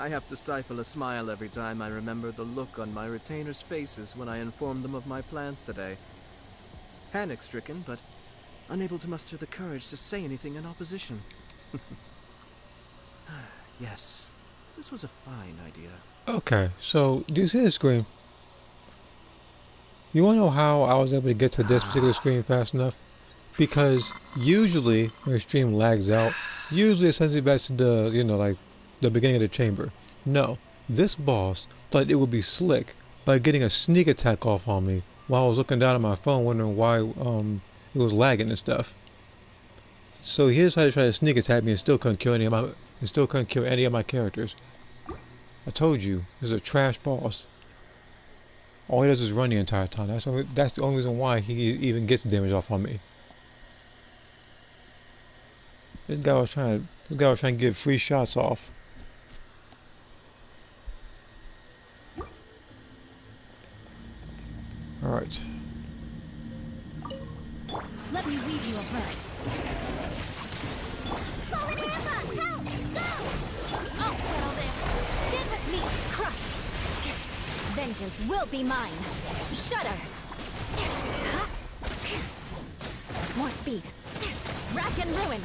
I have to stifle a smile every time I remember the look on my retainers' faces when I informed them of my plans today. Panic-stricken, but unable to muster the courage to say anything in opposition. Yes, this was a fine idea. Okay, so do you see the screen? You wanna know how I was able to get to this particular screen fast enough? Because usually when your stream lags out, usually it sends you back to the, like the beginning of the chamber. No, this boss thought it would be slick by getting a sneak attack off on me while I was looking down at my phone wondering why it was lagging and stuff. So he decided to try to sneak attack me and still couldn't kill any of my characters. I told you, this is a trash boss. All he does is run the entire time. That's the only reason why he even gets damage off on me. This guy was trying to get free shots off. All right. Let me read you a verse. Help! Go! I'll settle this. Stand with me. Crush. Vengeance will be mine. Shudder. More speed. Rack and ruin.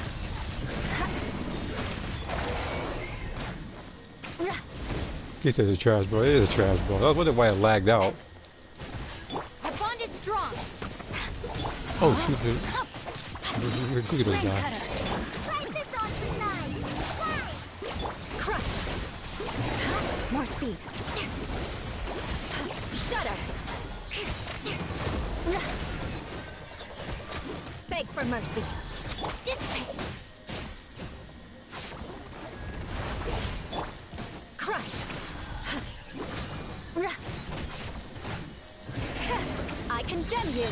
He says a trash ball. It is a trash ball. I was wondering why it lagged out. Our bond is strong. Oh, shoot. Look at those guys. Drive this off the side. Crush. More speed. Shudder. Beg for mercy. Dissipate. Crush. I condemn you.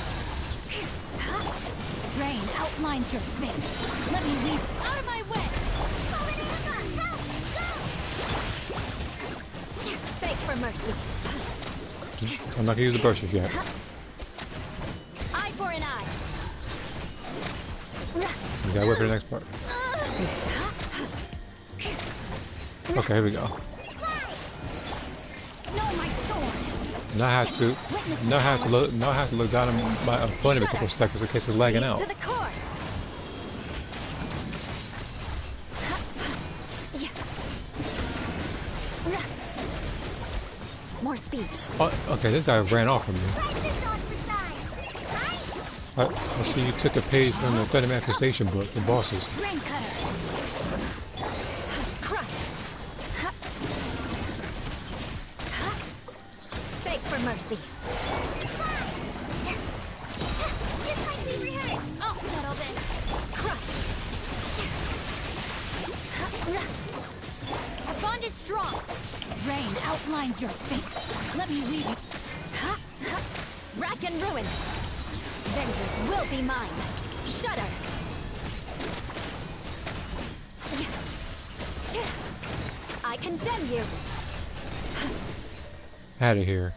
Rain outlines your fate. Let me leave. Out of my way. Help! Go! Beg for mercy. I'm not gonna use the brushes yet. Eye for an eye. You gotta wait for the next part. Okay, here we go. Now I have to look down at my opponent a couple seconds in case it's lagging out. To the core. More speed. Oh, okay, this guy ran off from me. I see you took a page from the 30 manifestation book, the bosses. Rain cutter. Crush. Beg for mercy. This might be hurt. I'll settle this. Crush. Our bond is strong. Rain outlines your fate. Let me read it. Rack and ruin. Vengeance will be mine. Shudder. I condemn you. Out of here.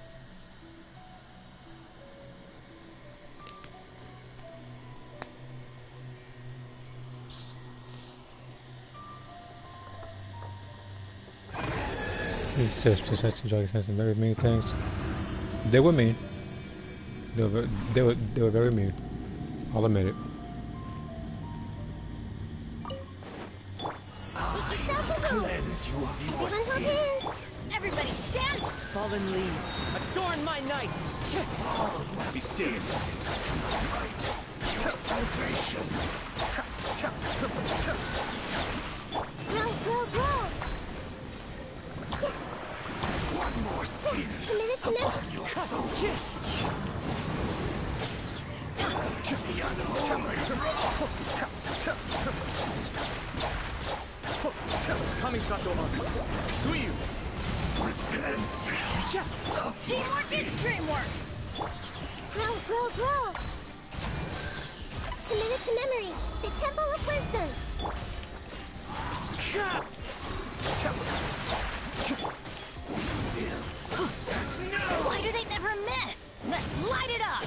These sisters had to jog sense and very mean things. They were mean. They were very mean. I'll admit it. Cleanse you of your sins. Everybody stand! Fallen leaves, adorn my night! All will be still. Right. To salvation. Grow! One more sin. Committed to never. Upon your soul. Kamisato Suyu! Teamwork is dreamwork! Grow! Committed to memory. The Temple of Wisdom. Why do they never miss? Let's light it up!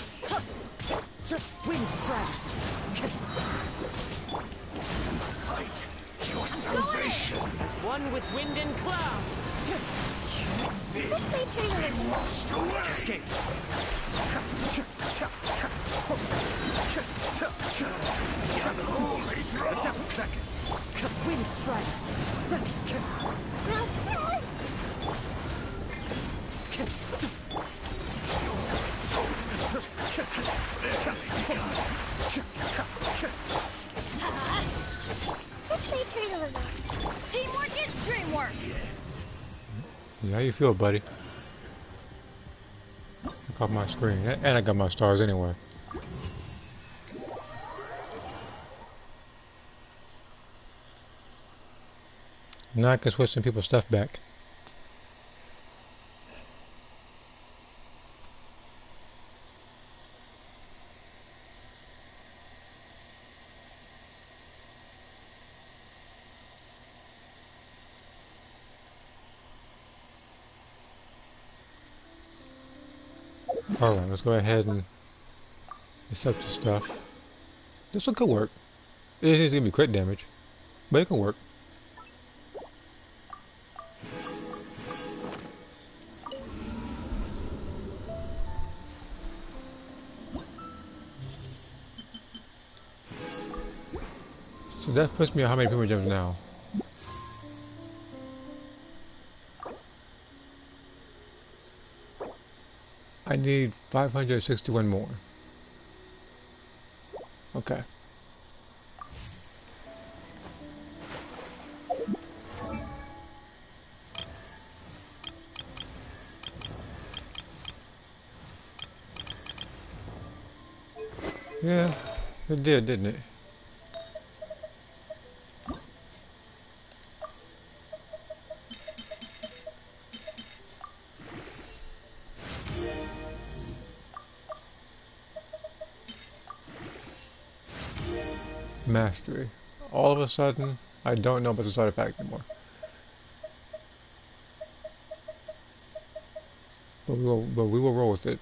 Wind strike! Fight yourself. salvation. As one with wind and cloud. This way through. Lost away. Escape. Holy drop. Depth second. Wind strike. This way through the river. Teamwork is dreamwork. Yeah, how you feel, buddy? I caught my screen, and I got my stars anyway. Now I can switch some people's stuff back. Alright, let's go ahead and accept the stuff. This one could work. It needs to give me crit damage, but it can work. So that puts me at how many primo gems now? I need 561 more. Okay. Yeah, it did, didn't it? Mastery. All of a sudden, I don't know about this artifact anymore. But we will roll with it.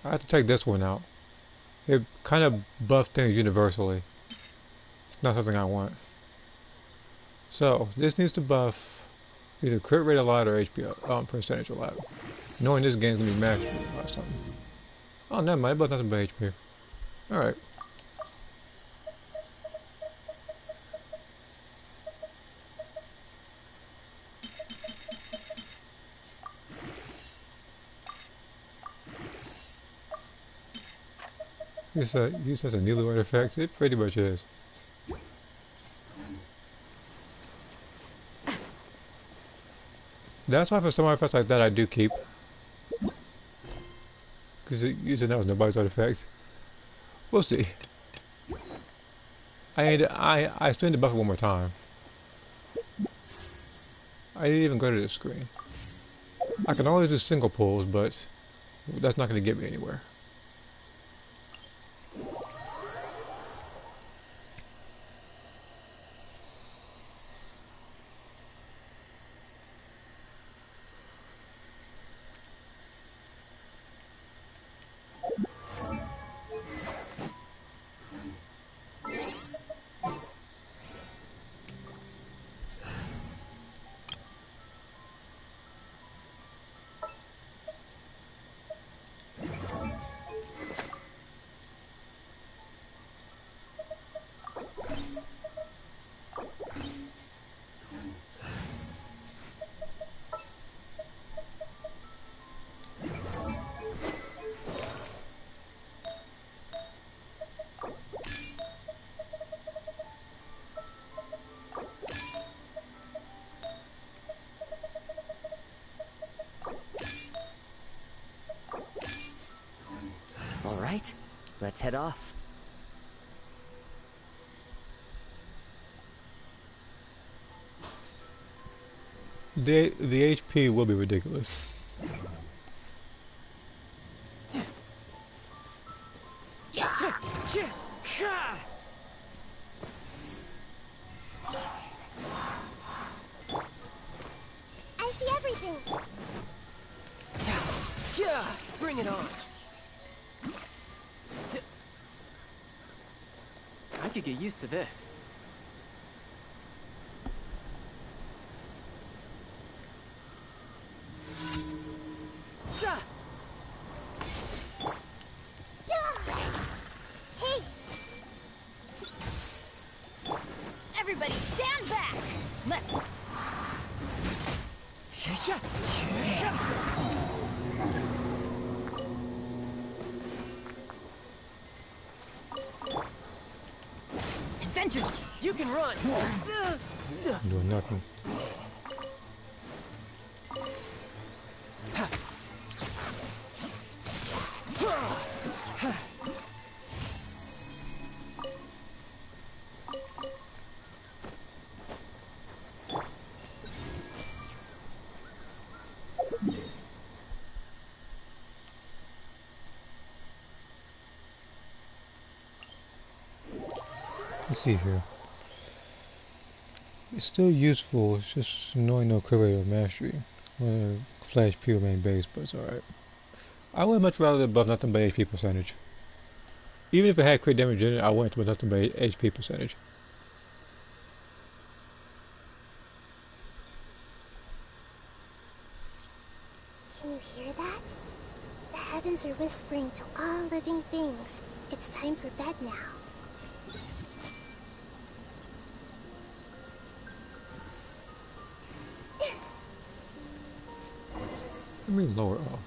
I have to take this one out. It kind of buffed things universally. It's not something I want. So, this needs to buff either crit rate a lot or HP percentage a lot. Knowing this game's gonna be mastery or something. Oh, never mind, but nothing but HP. Alright. Use as a Nilu artifact, it pretty much is. That's why for some artifacts like that I do keep. Because using that was nobody's artifact. We'll see. I still need to buff it one more time. I didn't even go to this screen. I can always do single pulls, but that's not going to get me anywhere. All right, let's head off. The HP will be ridiculous. I see everything. Yeah, bring it on. I could get used to this. Vengeance! You can run! Doing nothing. Let's see here. It's still useful, it's just annoying no crit rate or mastery. Flash pure main base, but it's alright. I would much rather above nothing but HP percentage. Even if it had crit damage in it, I want it with nothing but HP percentage. Can you hear that? The heavens are whispering to all living things. It's time for bed now. Let me lower it off.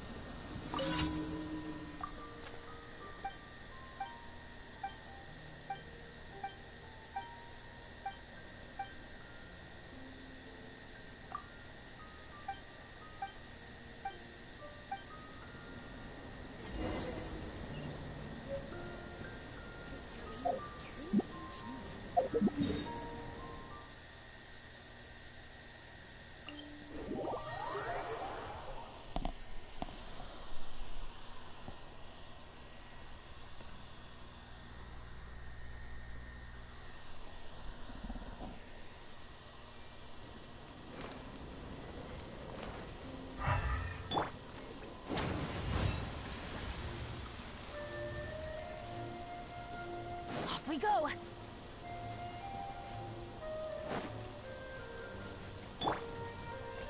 Off we go!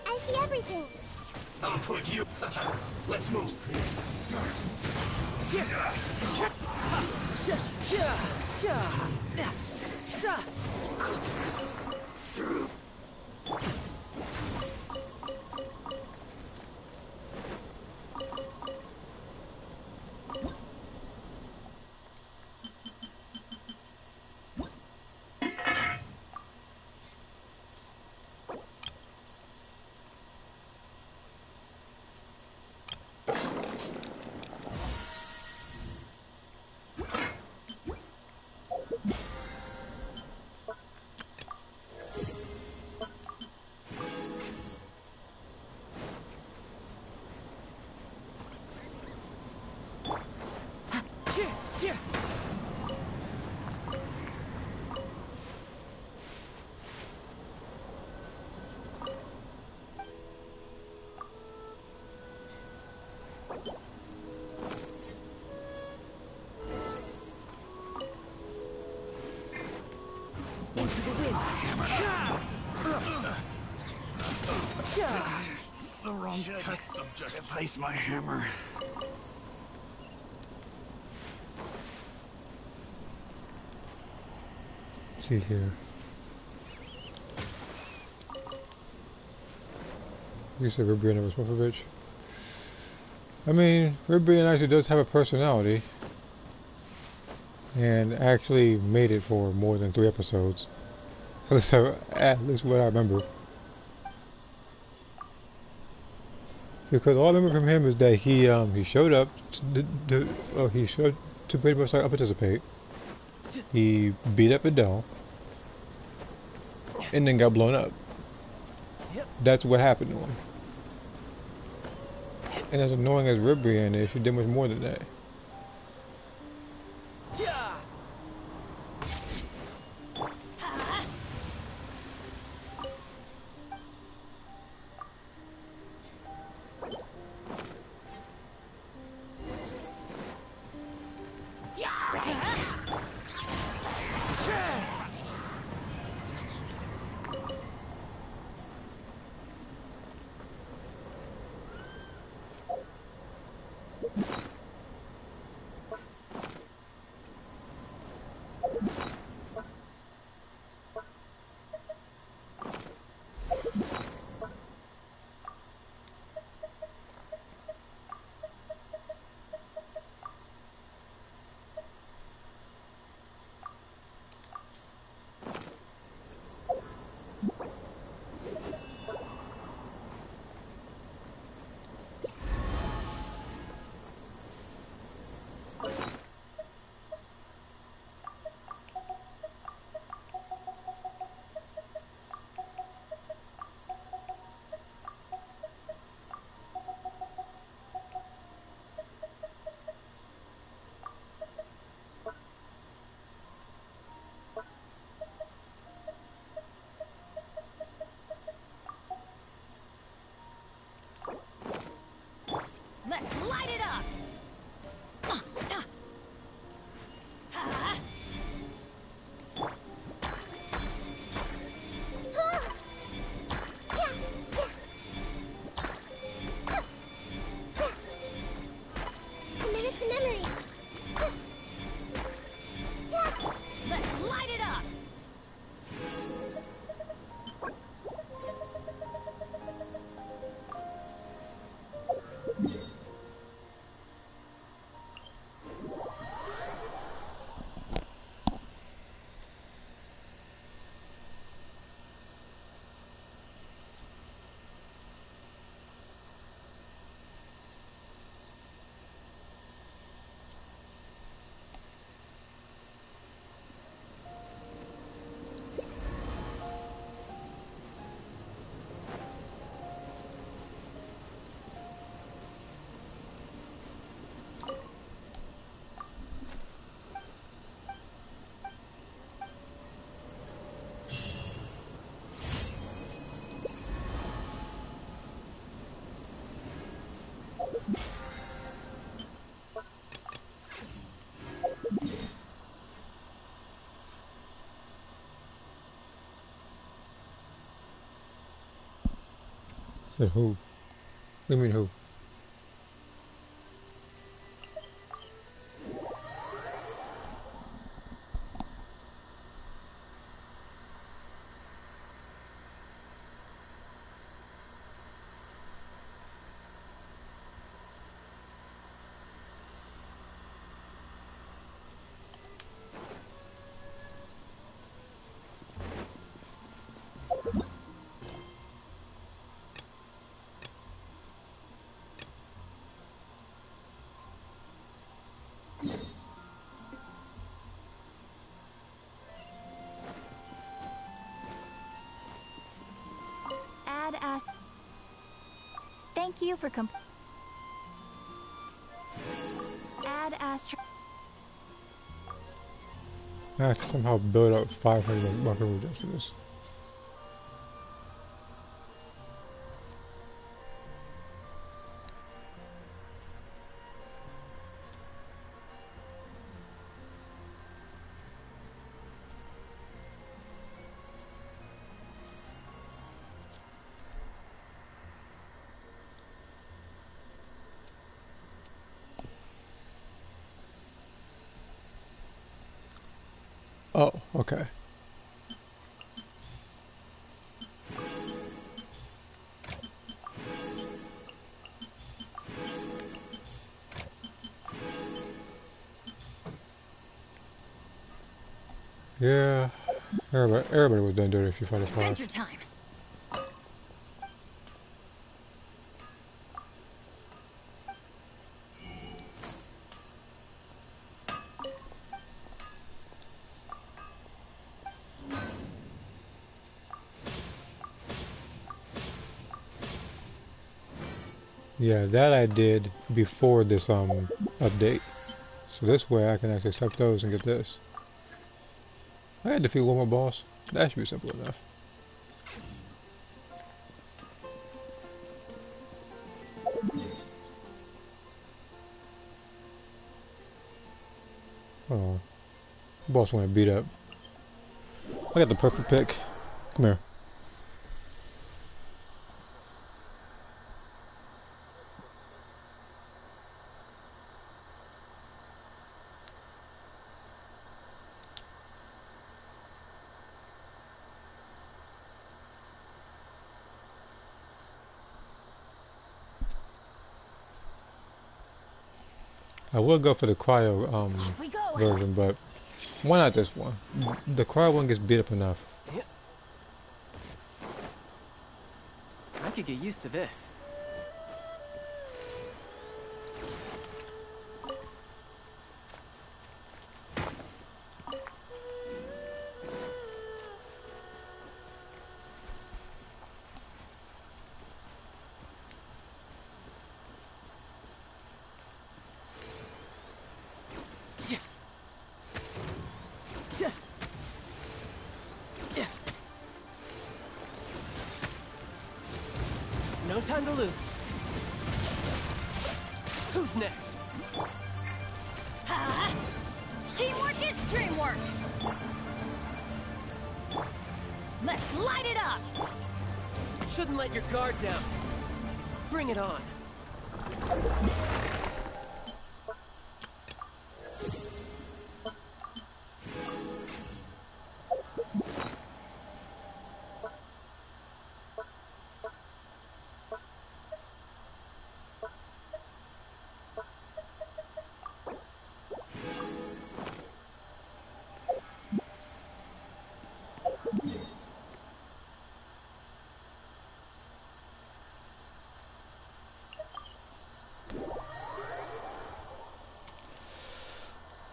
I see everything. I'll put you. Let's move this first. Through. Into the wind. The wrong test subject. Replace my hammer. Let's see here. You said Ribrian was Smokovich. I mean, Ribrian actually does have a personality. And actually made it for more than 3 episodes. At least what I remember. Because all I remember from him is that he showed up he showed to pretty much like participate. He beat up Adele and then got blown up. That's what happened to him. And as annoying as Ribrian is, she did much more than that. Wait, who? What do you mean who? Add Ast. Thank you for Add Astro. I have to somehow build up 500 buffer just for this. Oh, okay. Yeah, everybody was done doing it if you fight a fire. Adventure time. Yeah, that I did before this update. So this way I can actually select those and get this. I had to defeat one more boss. That should be simple enough. Oh, boss went beat up. I got the perfect pick. Come here. I would go for the cryo We go. version, but why not this one? The cryo one gets beat up enough. I could get used to this. No time to lose. Who's next? Ha! Teamwork is dreamwork. Let's light it up. Shouldn't let your guard down. Bring it on.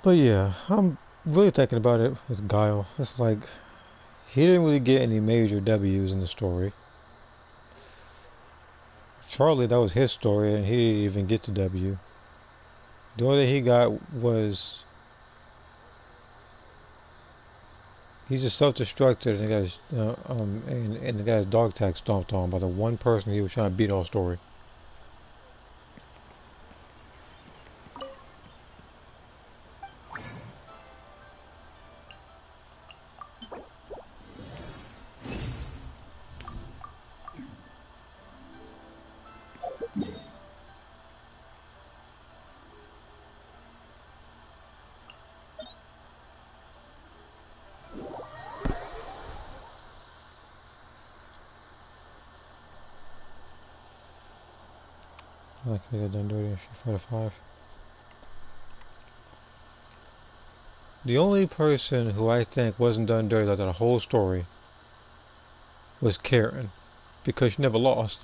But yeah, I'm really thinking about it with Guile. It's like, he didn't really get any major W's in the story. Charlie, that was his story, and he didn't even get the W. The only thing he got was, he just self-destructed and got his, and got his dog tag stomped on by the one person he was trying to beat all story. I could have done dirty in Street Fighter 5. The only person who I think wasn't done dirty like that whole story was Karen, because she never lost.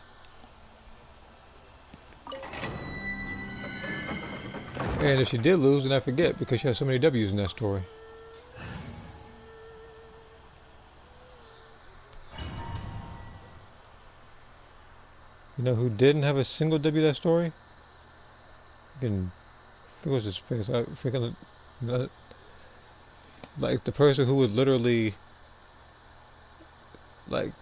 And if she did lose, then I forget, because she has so many W's in that story. You know who didn't have a single W in that story? Freaking, what was his face? Freaking, like the person who was literally like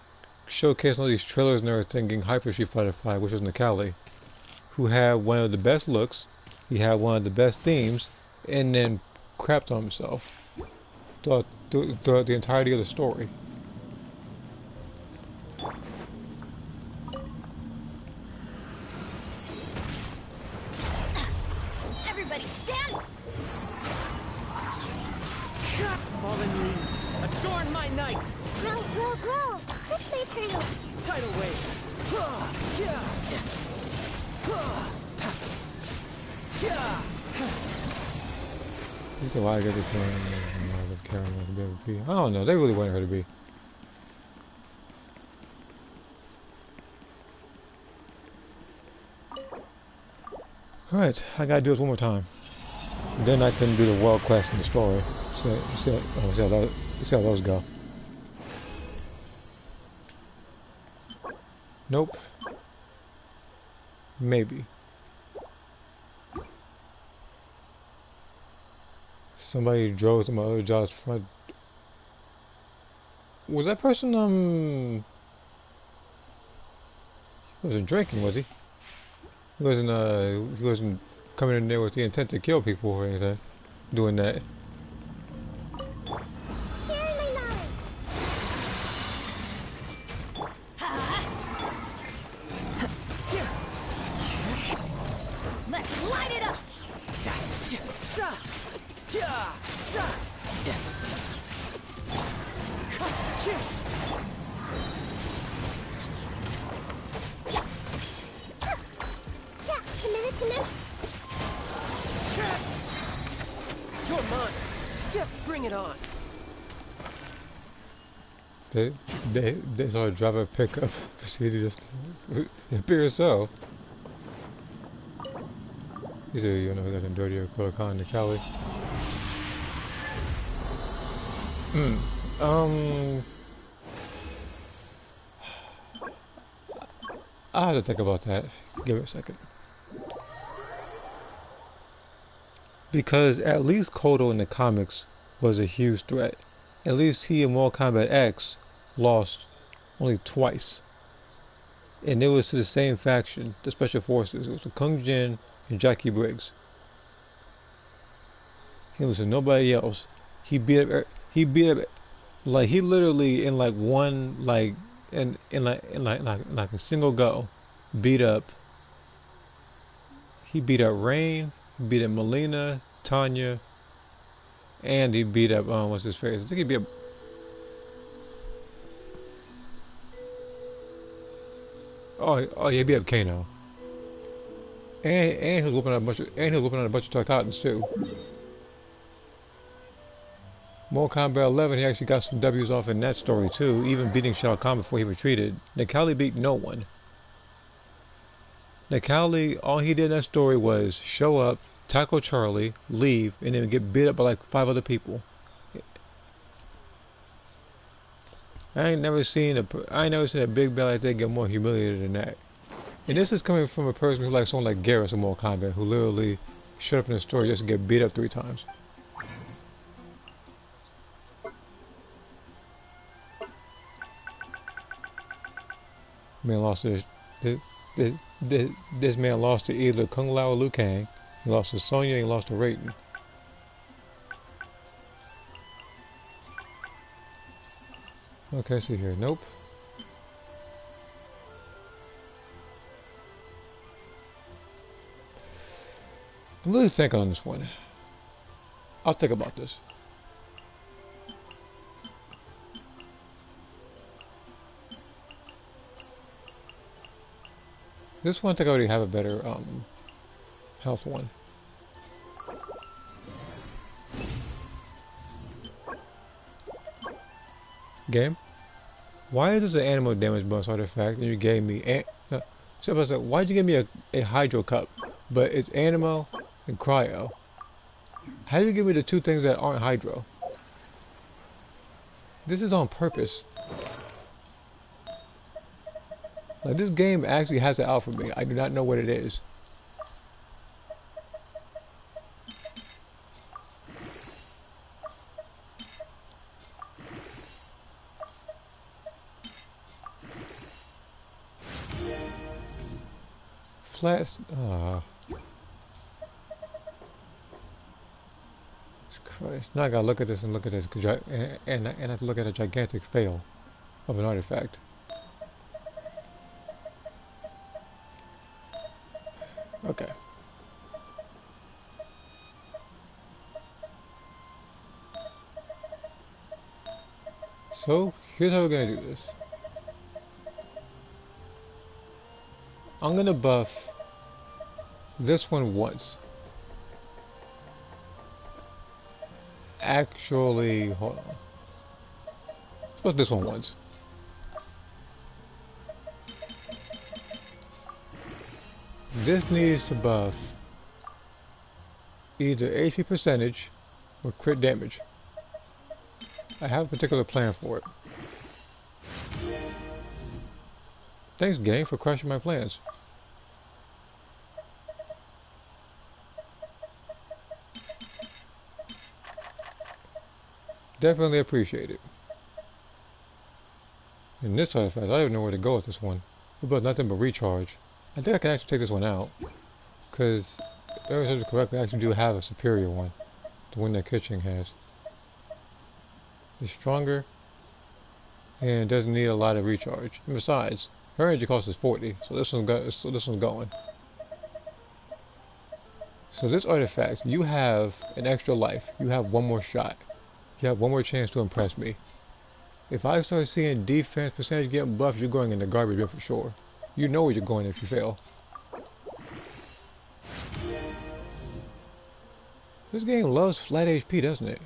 showcasing all these trailers and everything, getting hyper Street Fighter 5, which was Nikali, who had one of the best looks, he had one of the best themes, and then crapped on himself throughout the entirety of the story. Everybody stand! Fallen leaves, adorn my night! Grow, grow, grow! This way for you! Tidal wave! These are why I get the Karen to be able to be. I don't know, they really wanted her to be. Alright, I gotta do this one more time. Then I can do the world quest and the story. See how those go. Nope. Maybe. Somebody drove to my other job's front. Was that person, he wasn't drinking, was he? He wasn't coming in there with the intent to kill people or anything. Doing that. Share my knowledge! Let's light it up! Yeah, committed to me. You're mine! Bring it on! They saw a driver pickup. Proceeded just. It appears so. These are, you know, who got dirty or Kodokan to Cali. I have to think about that. Give it a second. Because at least Kodo in the comics was a huge threat. At least he in Mortal Kombat X lost only twice. And it was to the same faction, the Special Forces. It was to Kung Jin and Jackie Briggs. He was to nobody else. He beat up, like he literally in like one, like in like a single go, beat up. He beat up Rain, he beat up Melina, Tanya, and he beat up what's his face? I think he beat up. Oh, yeah, he beat up Kano. And he was whooping out a bunch of Tarkatans too. Mortal Kombat 11, he actually got some W's off in that story too, even beating Shao Kahn before he retreated. Nikali beat no one. Nikali, all he did in that story was show up, tackle Charlie, leave, and then get beat up by like 5 other people. I ain't never seen a big bad like that get more humiliated than that. And this is coming from a person who likes someone like Garrus in Mortal Kombat, who literally showed up in the story just to get beat up 3 times. Man lost to this man lost to either Kung Lao or Liu Kang. He lost to Sonya and he lost to Raiden. Okay, see here. Nope. I'm really thinking on this one. I'll think about this. This one I think I already have a better health one. Game? Why is this an animal damage bonus artifact and you gave me so I was like, why'd you give me a hydro cup? But it's animal and cryo. How do you give me the two things that aren't hydro? This is on purpose. Like, this game actually has it out for me. I do not know what it is. Flats. Christ. Now I gotta look at this and look at this, and I have to look at a gigantic fail of an artifact. Okay. So, here's how we're gonna do this. I'm gonna buff this one once. Actually, hold on. Let's buff this one once. This needs to buff either HP percentage or crit damage. I have a particular plan for it. Thanks, gang, for crushing my plans. Definitely appreciate it. And this artifact, I don't even know where to go with this one. It does nothing but recharge. I think I can actually take this one out. Because, if I remember correctly, I actually do have a superior one. The one that Kitchen has. It's stronger. And doesn't need a lot of recharge. And besides, her energy cost is 40. So this one's going. So this artifact, you have an extra life. You have one more shot. You have one more chance to impress me. If I start seeing defense percentage getting buffed, you're going in the garbage bin for sure. You know where you're going if you fail. This game loves flat HP, doesn't it?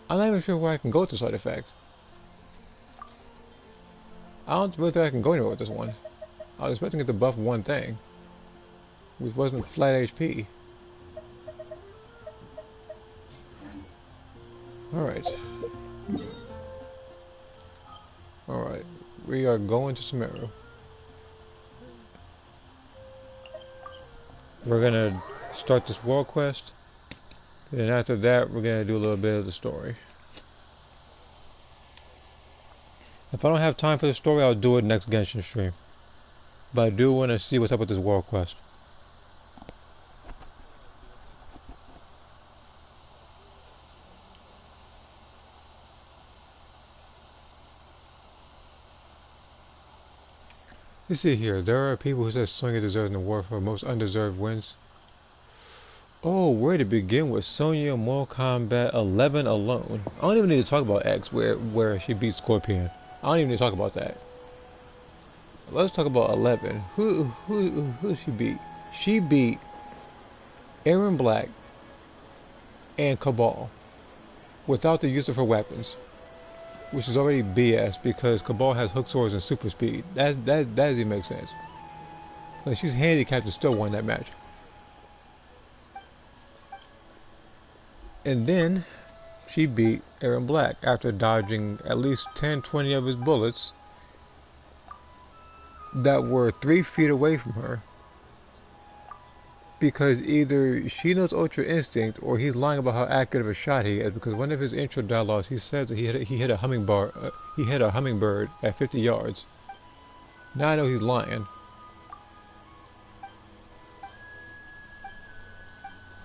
I'm not even sure where I can go with this artifact. I don't really think I can go anywhere with this one. I was expecting it to buff one thing, which wasn't flat HP. Alright. Alright. We are going to Sumeru. We're gonna start this world quest. And after that, we're gonna do a little bit of the story. If I don't have time for the story, I'll do it next Genshin stream. But I do want to see what's up with this world quest. Let's see here. There are people who say Sonya deserves an award for most undeserved wins. Oh, where to begin with Sonya Mortal Kombat 11 alone? I don't even need to talk about X, where she beat Scorpion. I don't even need to talk about that. Let's talk about 11. Who did she beat? She beat Aaron Black and Cabal without the use of her weapons, which is already BS because Cabal has hook swords and super speed. That doesn't even make sense. Like, she's handicapped and still won that match. And then she beat Aaron Black after dodging at least 10-20 of his bullets that were 3 feet away from her. Because either she knows Ultra Instinct or he's lying about how accurate of a shot he is, because one of his intro dialogues he says that he hit a hummingbird at 50 yards. Now I know he's lying.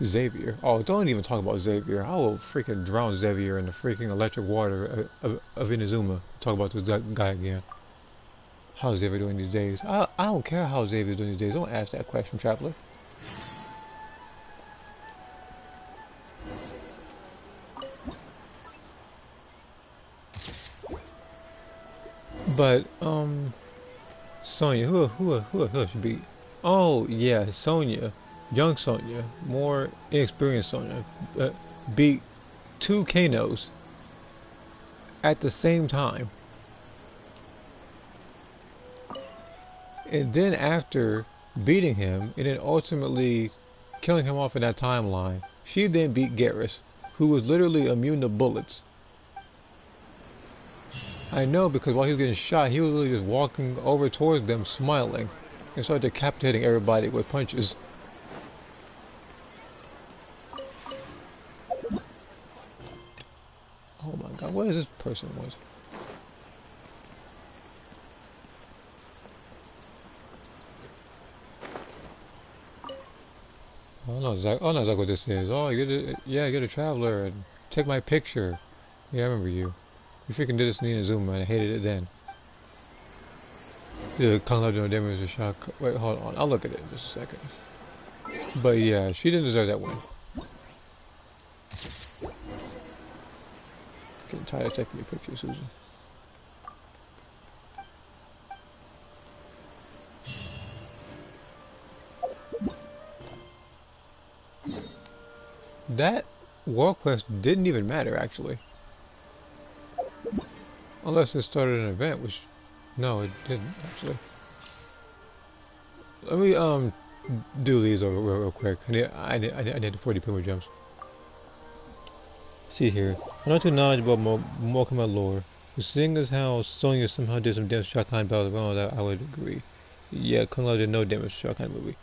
Xavier. Oh, don't even talk about Xavier. I will freaking drown Xavier in the freaking electric water of Inazuma. Talk about this guy again. How's Xavier doing these days? I don't care how Xavier's doing these days. Don't ask that question, Traveler. But, Sonya, who else should be? Oh yeah, Sonya, young Sonya, more inexperienced Sonya, beat two Kanos at the same time. And then after beating him, and then ultimately killing him off in that timeline, she then beat Garrus, who was literally immune to bullets. I know because while he was getting shot, he was literally just walking over towards them, smiling, and started decapitating everybody with punches. Oh my god, what is this person was? Oh, I know exactly what this is. Oh, you're the traveler, and take my picture. Yeah, I remember you. You freaking did this in the Zoom, man. I hated it then. The Kung Lao doing damage to shock. Wait, hold on. I'll look at it in just a second. But yeah, she didn't deserve that win. Getting tired of taking your picture, Susan. That War Quest didn't even matter, actually. Unless it started an event, which... No, it didn't, actually. Let me, do these over real quick. I need the 40 pillar jumps. See here. I'm not too knowledgeable about Morkama lore, but seeing as how Sonya somehow did some damage to Shotgun battles around that, I would agree. Yeah, Kung Lao did no damage to Shotgun movie.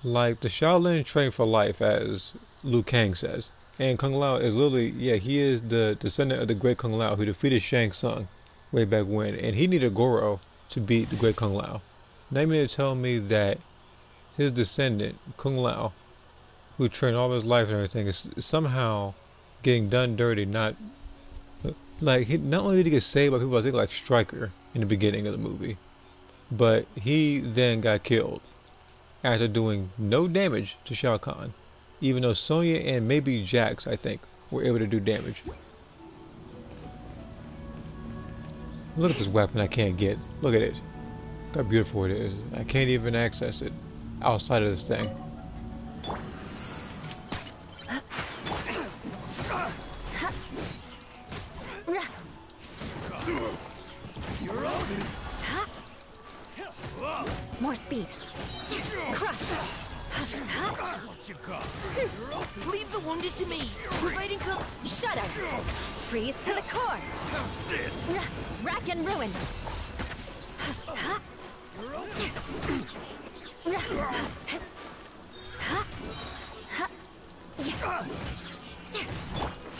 Like, the Shaolin trained for life, as Liu Kang says. And Kung Lao is literally, yeah, he is the descendant of the great Kung Lao who defeated Shang Tsung way back when. And he needed Goro to beat the great Kung Lao. Now you mean to tell me that his descendant, Kung Lao, who trained all his life and everything, is somehow getting done dirty, not... Like, not only did he get saved by people, I think, like Stryker in the beginning of the movie, but he then got killed after doing no damage to Shao Kahn, even though Sonya and maybe Jax, I think, were able to do damage. Look at this weapon I can't get. Look at it. Look how beautiful it is. I can't even access it outside of this thing. More speed. Crush. What you got? Leave the wounded to me. Providing Shudder. Freeze to the core. How's this? Rack and ruin.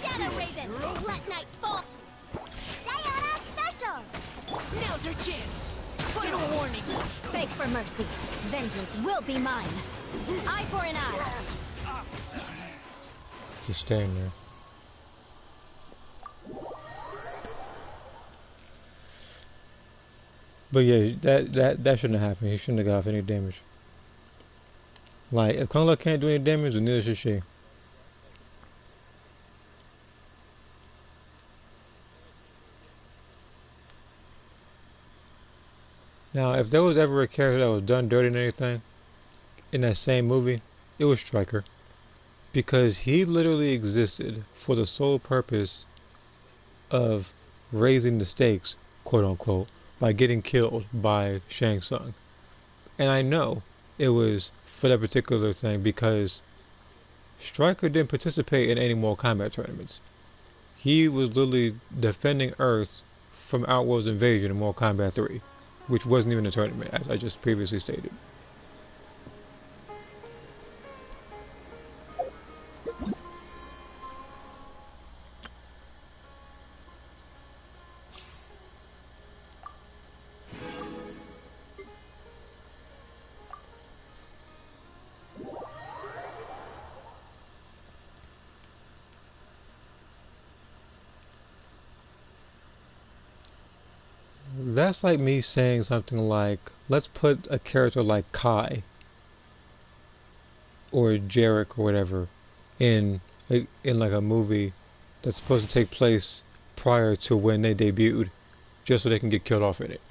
Shadow Raven, let night fall. Diana special. Now's our chance. Final warning. Beg for mercy. Vengeance will be mine. Eye for an eye. Just staying there. But yeah, that shouldn't have happened. He shouldn't have got off any damage. Like, if Kung Lao can't do any damage, then neither should she. Now, if there was ever a character that was done dirty and anything in that same movie, it was Stryker. Because he literally existed for the sole purpose of raising the stakes, quote unquote, by getting killed by Shang Tsung. And I know it was for that particular thing because Stryker didn't participate in any Mortal Kombat tournaments. He was literally defending Earth from Outworld's invasion in Mortal Kombat 3, which wasn't even a tournament, as I just previously stated. That's like me saying something like, let's put a character like Kai or Jarek or whatever in like a movie that's supposed to take place prior to when they debuted, just so they can get killed off in it.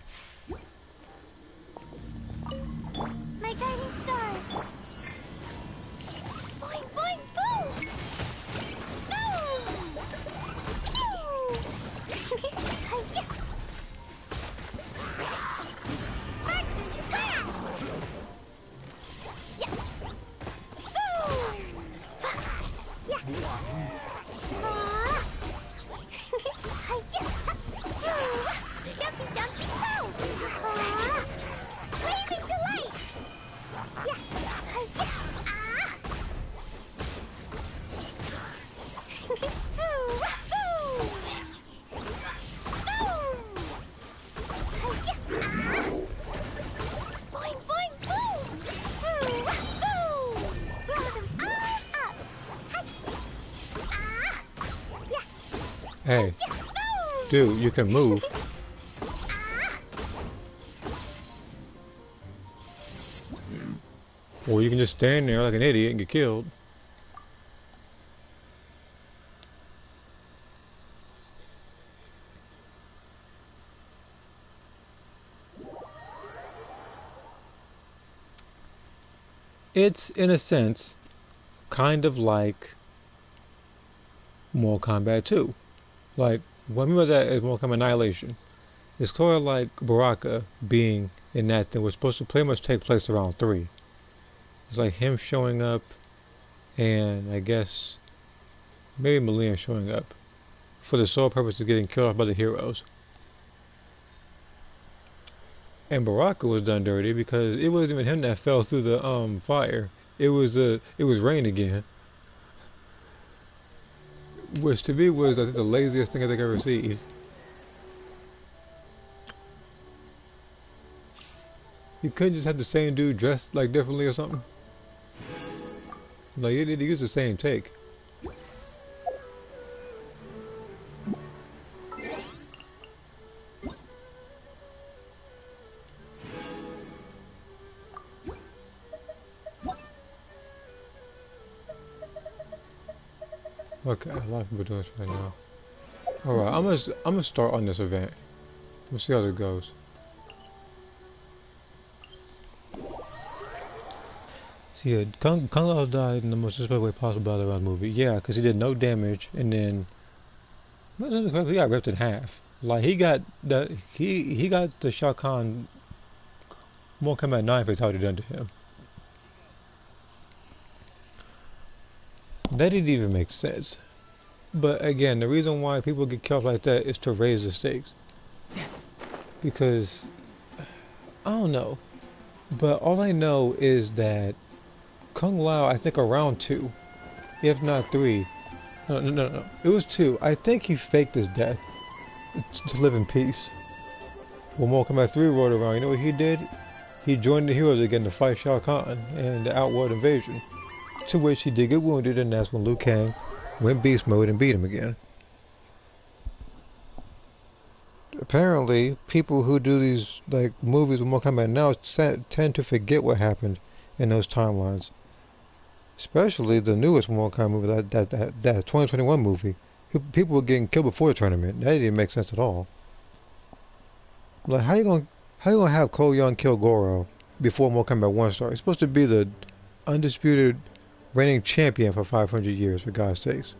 Hey, dude, you can move. Or you can just stand there like an idiot and get killed. It's, in a sense, kind of like Mortal Kombat 2. Like, what I mean by that is Mortal Kombat Annihilation. It's sort of like Baraka being in that thing was supposed to pretty much take place around 3. It's like him showing up and I guess maybe Mileena showing up for the sole purpose of getting killed off by the heroes. And Baraka was done dirty because it wasn't even him that fell through the fire. It was Rain again. Which to me was I think the laziest thing I think I've ever seen. You couldn't just have the same dude dressed like differently or something? Like you need to use the same take. Okay, a lot of people doing this right now. Alright, I'm gonna start on this event. We'll see how it goes. So yeah, Kung Lao died in the most disrespectful way possible out of the movie. Yeah, because he did no damage, and then he got ripped in half. Like he got the Shao Kahn Mortal Kombat 9 fatality done to him. That didn't even make sense. But again, the reason why people get killed like that is to raise the stakes. Because I don't know. But all I know is that Kung Lao, I think around 2, if not 3. No. It was 2. I think he faked his death to live in peace. When Mortal Kombat 3 rolled around, you know what he did? He joined the heroes again to fight Shao Kahn and the outworld invasion. To which he did get wounded, and that's when Liu Kang went beast mode and beat him again. Apparently, people who do these like movies with Mortal Kombat now tend to forget what happened in those timelines. Especially the newest Mortal Kombat movie, that 2021 movie. People were getting killed before the tournament. That didn't make sense at all. Like, how you gonna have Cole Young kill Goro before Mortal Kombat 1 starts? He's supposed to be the undisputed reigning champion for 500 years, for God's sakes.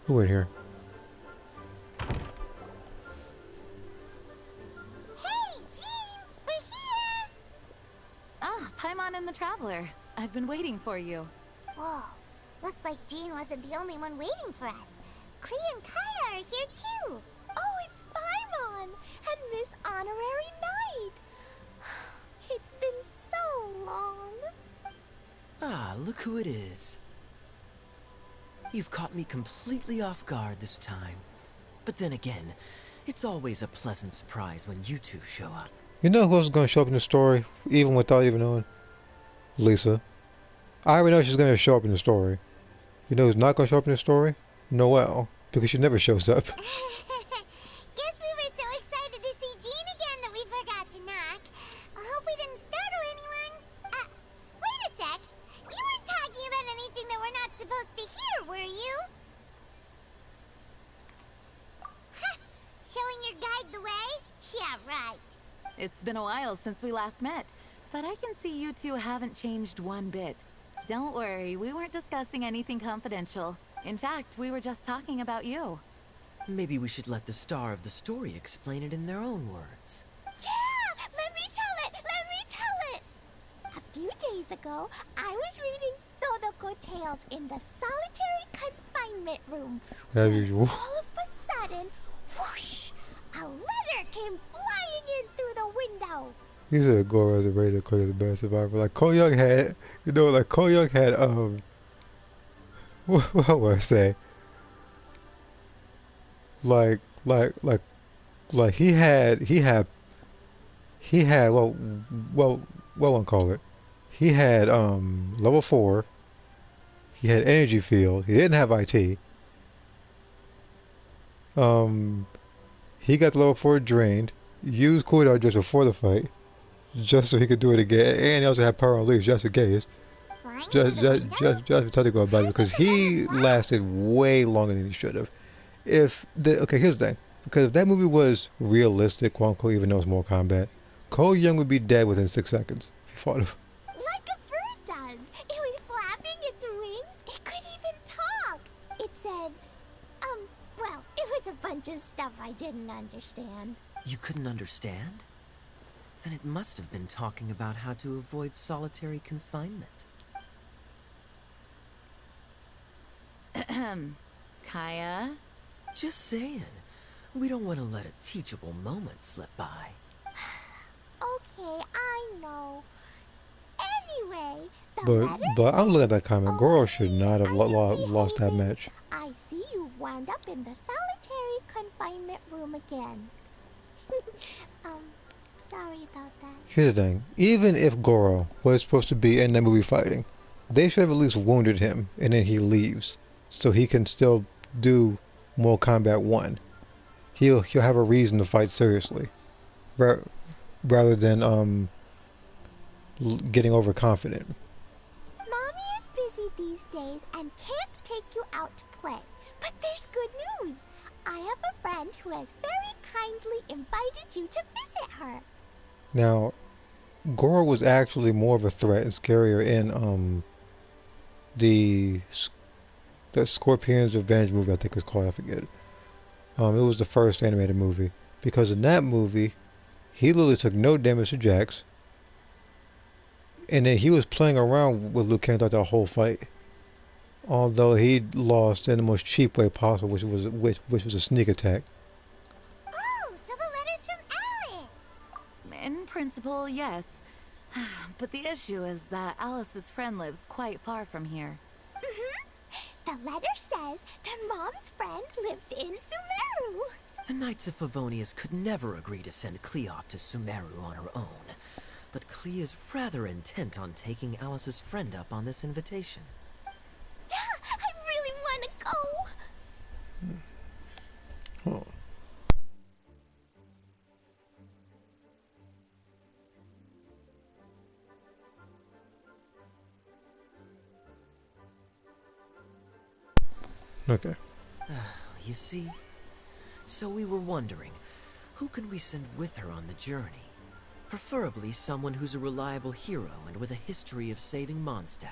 Who in here? Hey, Jean! We're here! Ah, Paimon and the Traveler. I've been waiting for you. Whoa. Looks like Jean wasn't the only one waiting for us. Klee and Kaya are here too. Oh, it's Paimon and Miss Honorary Knight. It's been so long. Ah, look who it is. You've caught me completely off guard this time. But then again, it's always a pleasant surprise when you two show up. You know who's gonna show up in the story, even without even knowing? Lisa. I already know she's gonna show up in the story. You know who's not gonna show up in the story? Noelle, because she never shows up. Guess we were so excited to see Jean again that we forgot to knock. I hope we didn't startle anyone. Wait a sec. You weren't talking about anything that we're not supposed to hear, were you? Showing your guide the way? Yeah, right. It's been a while since we last met, but I can see you two haven't changed one bit. Don't worry, we weren't discussing anything confidential. In fact, we were just talking about you. Maybe we should let the star of the story explain it in their own words. Yeah! Let me tell it! Let me tell it! A few days ago, I was reading Todoko Tales in the solitary confinement room. As usual. All of a sudden, whoosh! A letter came flying in through the window. He said Goro is ready to call you the best survivor. Like Cole Young had, you know, like Cole Young had, what would I say? Like he had, what one call it? He had, level 4, He had energy field. He didn't have IT. He got the level 4 drained. Used cooldown just before the fight, just so he could do it again. And he also had power unleashed just in case. Flying through the window? Just to go about it because he lasted way longer than he should have. Okay, here's the thing. Because if that movie was realistic, quote unquote, even though it's more combat, Cole Young would be dead within 6 seconds if he fought him. Like a bird does. It was flapping its wings. It could even talk. It said, well, it was a bunch of stuff I didn't understand. You couldn't understand? Then it must have been talking about how to avoid solitary confinement. Kaya? Just saying. We don't want to let a teachable moment slip by. Okay, I know. Anyway, the letter But I'm looking at that said, comment. Goro "Okay, should not have are you lost that behaving? match. I see you've wound up in the solitary confinement room again." Sorry about that. Here's the thing. Even if Goro was supposed to be in that movie fighting, they should have at least wounded him and then he leaves. So he can still do Mortal Kombat 1. He'll have a reason to fight seriously. Rather than getting overconfident. Mommy is busy these days and can't take you out to play. But there's good news. I have a friend who has very kindly invited you to visit her. Now, Goro was actually more of a threat and scarier in the Scorpion's Revenge movie, I think it's called, I forget. It was the first animated movie. Because in that movie, he literally took no damage to Jax. And then he was playing around with Liu Kang throughout the whole fight. Although he lost in the most cheap way possible, which was a sneak attack. Oh, so the letter's from Alice! In principle, yes. But the issue is that Alice's friend lives quite far from here. The letter says that Mom's friend lives in Sumeru. The Knights of Favonius could never agree to send Klee off to Sumeru on her own. But Klee is rather intent on taking Alice's friend up on this invitation. Yeah, I really want to go. Oh. Okay. You see? So we were wondering, who can we send with her on the journey? Preferably someone who's a reliable hero and with a history of saving Mondstadt.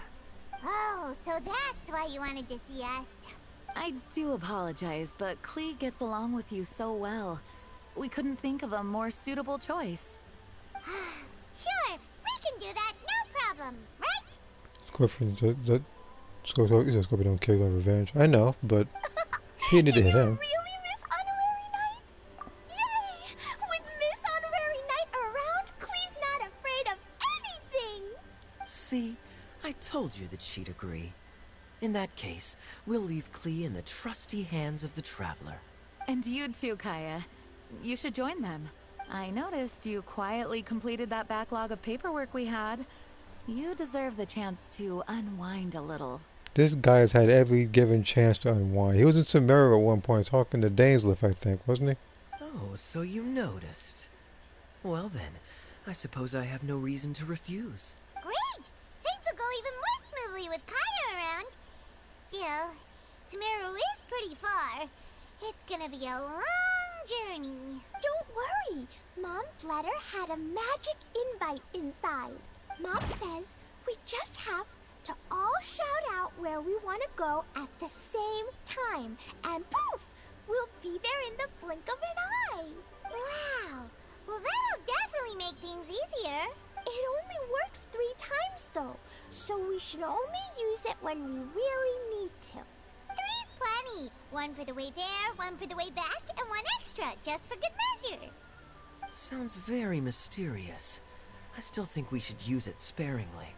Oh, so that's why you wanted to see us. I do apologize, but Klee gets along with you so well. We couldn't think of a more suitable choice. Sure, we can do that, no problem, right? Scorpion don't care about revenge. I know, but he needed to hit him. Really, Miss Honorary Knight? Yay! With Miss Honorary Knight around, Klee's not afraid of anything! See? I told you that she'd agree. In that case, we'll leave Klee in the trusty hands of the Traveler. And you too, Kaya. You should join them. I noticed you quietly completed that backlog of paperwork we had. You deserve the chance to unwind a little. This guy has had every given chance to unwind. He was in Sumeru at one point talking to Dainsleif, I think, wasn't he? Oh, so you noticed. Well then, I suppose I have no reason to refuse. Great! Things will go even more smoothly with Kaya around. Still, Sumeru is pretty far. It's gonna be a long journey. Don't worry. Mom's letter had a magic invite inside. Mom says we just have to all shout out where we want to go at the same time. And poof! We'll be there in the blink of an eye. Wow! Well, that'll definitely make things easier. It only works 3 times though, so we should only use it when we really need to. 3's plenty. 1 for the way there, 1 for the way back, and 1 extra, just for good measure. Sounds very mysterious. I still think we should use it sparingly.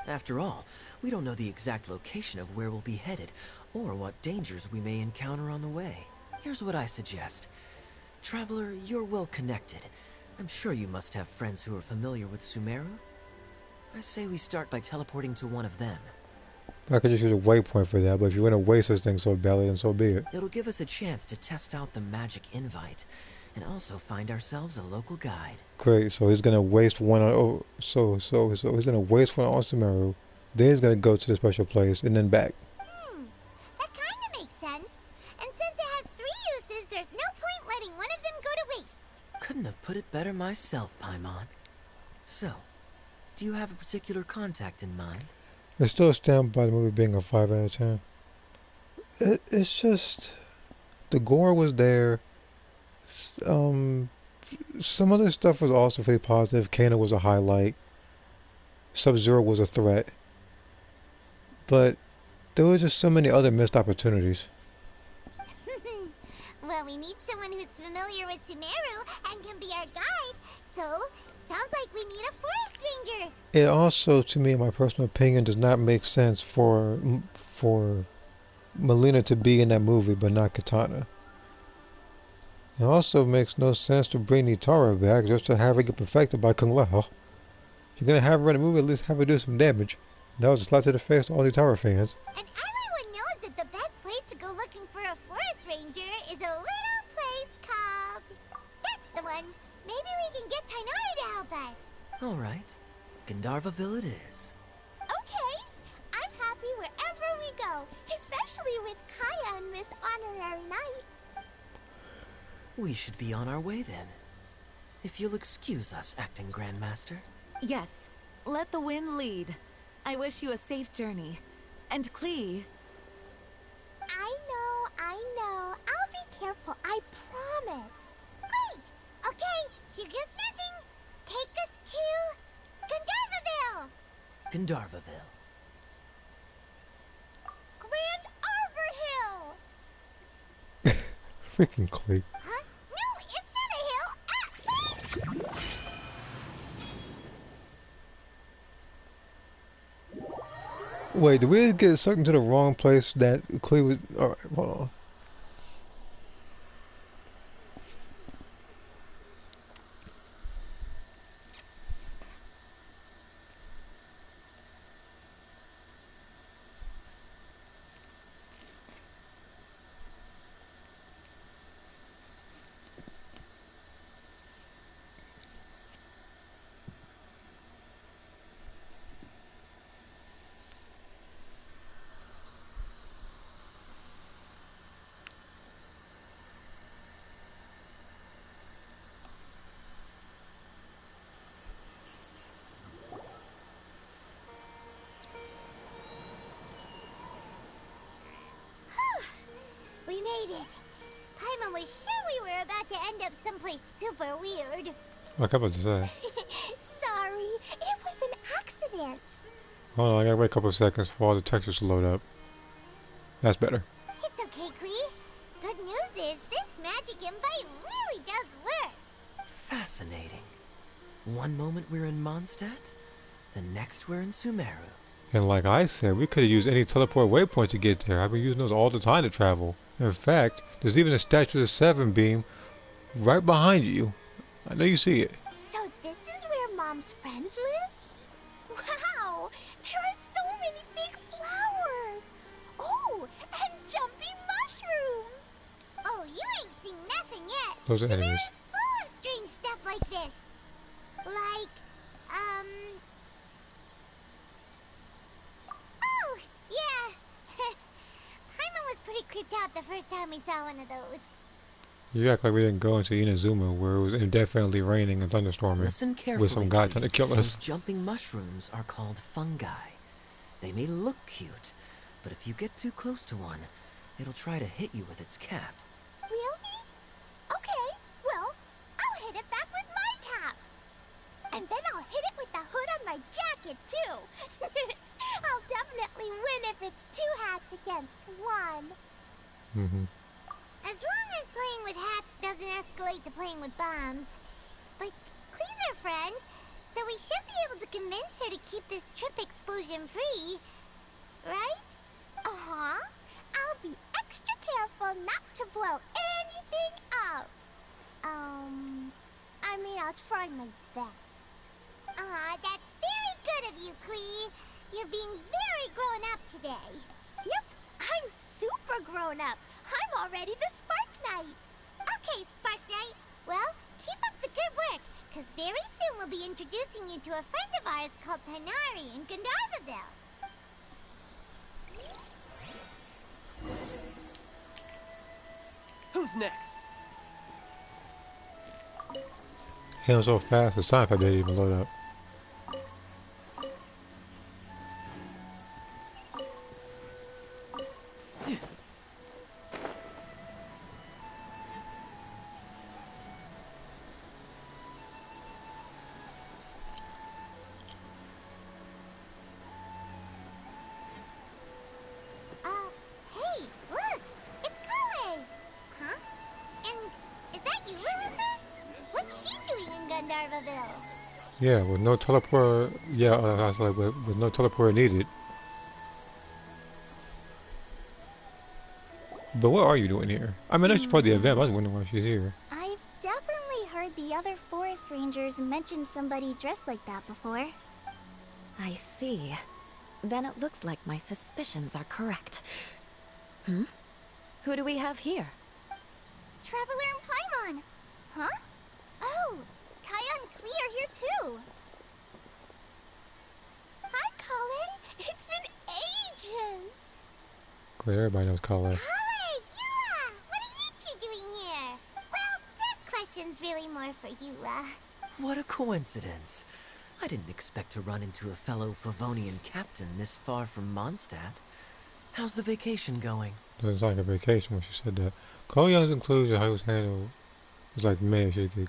After all, we don't know the exact location of where we'll be headed, or what dangers we may encounter on the way. Here's what I suggest. Traveler, you're well connected. I'm sure you must have friends who are familiar with Sumeru. I say we start by teleporting to one of them. I could just use a waypoint for that, but if you want to waste this thing so badly, then so be it. It'll give us a chance to test out the magic invite, and also find ourselves a local guide. Great, so he's gonna waste one on he's gonna waste one on Sumeru, then he's gonna go to the special place and then back. That kinda makes sense. And since it has 3 uses, there's no point letting one of them go to waste. Couldn't have put it better myself, Paimon. So, do you have a particular contact in mind? I still stand by the movie being a 5 out of 10. It's just the gore was there. Some other stuff was also really positive. Kano was a highlight. Sub-Zero was a threat. But there were just so many other missed opportunities. Well, we need someone who's familiar with Sumeru and can be our guide. So, sounds like we need a forest ranger. It also, to me, in my personal opinion, does not make sense for Melina to be in that movie, but not Katana. It also makes no sense to bring Nitara back just to have her get perfected by Kung Lao. If you're gonna have her in a movie, at least have her do some damage. That was a slap to the face to all Nitara fans. And everyone knows that the best place to go looking for a forest ranger is a little place called... That's the one. Maybe we can get Tainari to help us. Alright, Gandharvaville it is. Okay, I'm happy wherever we go, especially with Kaya and Miss Honorary Knight. We should be on our way then. If you'll excuse us, Acting Grandmaster. Yes, let the wind lead. I wish you a safe journey. And Klee... I know. I'll be careful, I promise. Great! Okay, here goes nothing. Take us to... Gandharvaville! Gandharvaville. Grand Arbor Hill! Freaking Clay. Huh? No, it's not a hill! Ah! Wait, did we get sucked into the wrong place that Clay was... Alright, hold on. We made it. Paimon was sure we were about to end up someplace super weird. Like I was about to say. Sorry, it was an accident. Hold on, I gotta wait a couple of seconds for all the textures to load up. That's better. It's okay, Klee. Good news is this magic invite really does work. Fascinating. One moment we're in Mondstadt, the next we're in Sumeru. And like I said, we could have used any teleport waypoint to get there. I've been using those all the time to travel. In fact, there's even a statue of the Seven Beam right behind you. I know you see it. So this is where Mom's friend lives? Wow, there are so many big flowers. Oh, and jumpy mushrooms. Oh, you ain't seen nothing yet. Those are enemies. Sumeru's full of strange stuff like this. Like, Oh, yeah. Paimon was pretty creeped out the first time we saw one of those. You act like we didn't go into Inazuma where it was indefinitely raining and thunderstorming Listen carefully, with some guy trying to kill Those us. jumping mushrooms are called fungi. They may look cute, but if you get too close to one, it'll try to hit you with its cap. Really? Okay, well, I'll hit it back with my cap. And then I'll hit it with the hood on my jacket, too. I'll definitely win if it's 2 hats against 1. As long as playing with hats doesn't escalate to playing with bombs. But Klee's our friend, so we should be able to convince her to keep this trip explosion-free. Right? Uh-huh. I'll be extra careful not to blow anything up. I mean, I'll try my best. Aw, that's very good of you, Klee. You're being very grown up today. Yep, I'm super grown up. I'm already the Spark Knight. Okay, Spark Knight. Well, keep up the good work, because very soon we'll be introducing you to a friend of ours called Tanari in Gandharvaville. Who's next? Him so fast, the sound effect didn't even load up. Hey, look! It's Kale! Huh? And is that you, Larissa? What's she doing in Gandharvaville? Yeah, with no teleport. Yeah, I was like, with no teleport needed. But what are you doing here? I mean, that's part of the event. I was wondering why she's here. I've definitely heard the other forest rangers mention somebody dressed like that before. I see. Then it looks like my suspicions are correct. Who do we have here? Traveler and Paimon! Huh? Oh, Kaya and Klee are here too! Hi, Colin! It's been ages! Clear, everybody knows Kale. Kale, Eula! What are you two doing here? Well, that question's really more for Eula. What a coincidence. I didn't expect to run into a fellow Favonian captain this far from Mondstadt. How's the vacation going? Doesn't sound like a vacation when she said that. Cole Young's inclusion, how he was handled, was like, man, she could.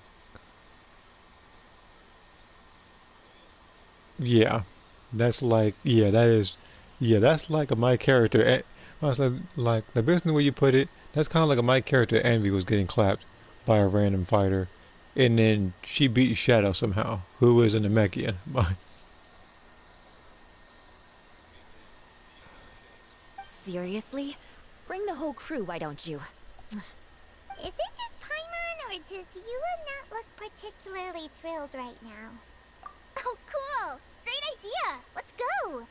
Yeah, that's like, yeah, that is, yeah, that's like a my character. I was like the best way you put it, that's kind of like a my character. Envy was getting clapped by a random fighter, and then she beat Shadow somehow, who is an Namekian. Seriously? Bring the whole crew, why don't you? Is it just Paimon, or does Eula not look particularly thrilled right now? Oh, cool! Great idea! Let's go!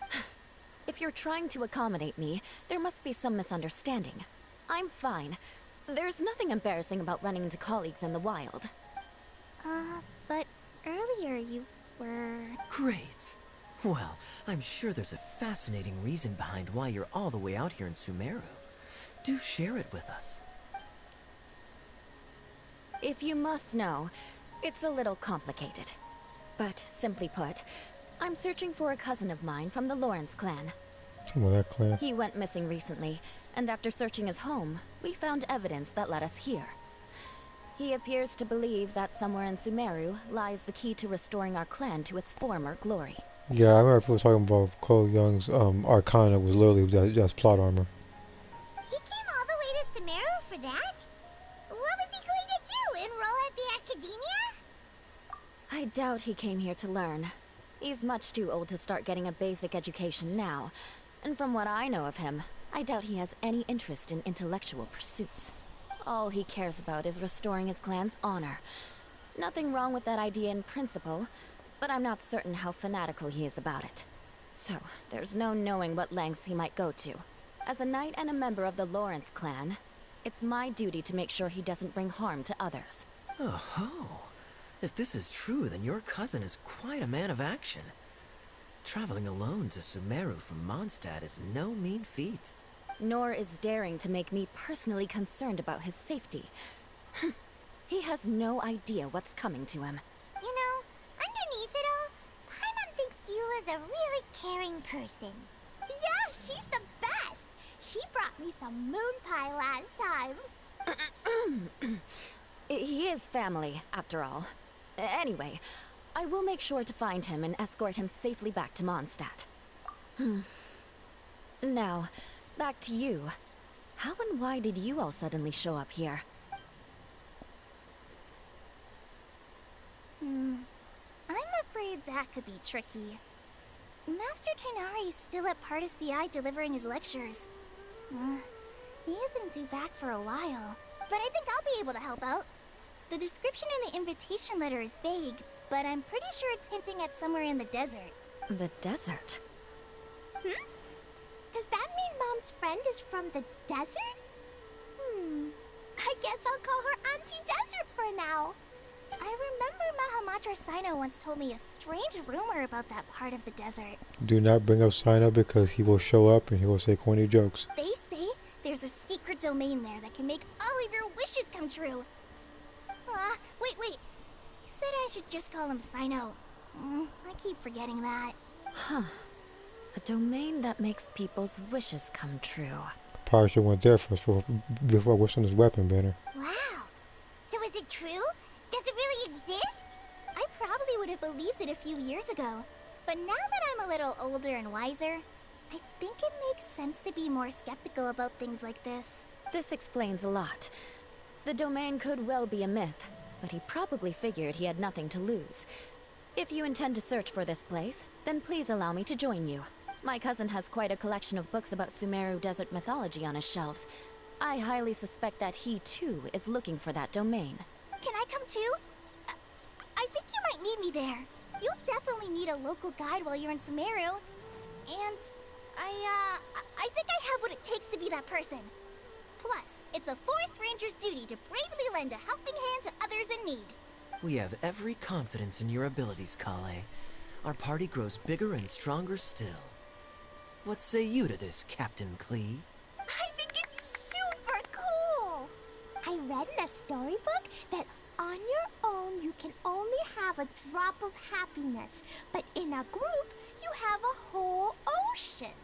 If you're trying to accommodate me, there must be some misunderstanding. I'm fine. There's nothing embarrassing about running into colleagues in the wild. But earlier you were... Great. Well, I'm sure there's a fascinating reason behind why you're all the way out here in Sumeru. Do share it with us. If you must know, it's a little complicated. But simply put, I'm searching for a cousin of mine from the Lawrence clan. Some of that clan. He went missing recently, and after searching his home, we found evidence that led us here. He appears to believe that somewhere in Sumeru lies the key to restoring our clan to its former glory. Yeah, I remember people talking about Cole Young's Arcana was literally just plot armor. He came all the way to Sumeru for that? What was he going to do, enroll at the academia? I doubt he came here to learn. He's much too old to start getting a basic education now. And from what I know of him, I doubt he has any interest in intellectual pursuits. All he cares about is restoring his clan's honor. Nothing wrong with that idea in principle, but I'm not certain how fanatical he is about it. So, there's no knowing what lengths he might go to. As a knight and a member of the Lawrence clan, it's my duty to make sure he doesn't bring harm to others. Oh-ho. If this is true, then your cousin is quite a man of action. Traveling alone to Sumeru from Mondstadt is no mean feat. Nor is daring to make me personally concerned about his safety. He has no idea what's coming to him. You know, underneath it all, Paimon thinks Eula's a really caring person. Yeah, she's the best! She brought me some moon pie last time. He is family, after all. Anyway, I will make sure to find him and escort him safely back to Mondstadt. Now, back to you. How and why did you all suddenly show up here? I'm afraid that could be tricky. Master Tighnari is still at Pardis the Eye delivering his lectures. He isn't due back for a while, but I think I'll be able to help out. The description in the invitation letter is vague, but I'm pretty sure it's hinting at somewhere in the desert. The desert? Does that mean Mom's friend is from the desert? I guess I'll call her Auntie Desert for now. I remember Mahamatra Sino once told me a strange rumor about that part of the desert. Do not bring up Sino because he will show up and he will say corny jokes. They say there's a secret domain there that can make all of your wishes come true. Wait. He said I should just call him Sino. I keep forgetting that. Huh. A domain that makes people's wishes come true. Probably should have went there first before wishing his weapon banner. Wow. So is it true? Does it really exist? I probably would have believed it a few years ago. But now that I'm a little older and wiser, I think it makes sense to be more skeptical about things like this. This explains a lot. The domain could well be a myth, but he probably figured he had nothing to lose. If you intend to search for this place, then please allow me to join you. My cousin has quite a collection of books about Sumeru desert mythology on his shelves. I highly suspect that he, too, is looking for that domain. Can I come too? I think you might need me there. You'll definitely need a local guide while you're in Sumeru. And I think I have what it takes to be that person. Plus, it's a forest ranger's duty to bravely lend a helping hand to others in need. We have every confidence in your abilities, Kale. Our party grows bigger and stronger still. What say you to this, Captain Klee? I think it's super cool! I read in a storybook that on your own you can only have a drop of happiness, but in a group you have a whole ocean.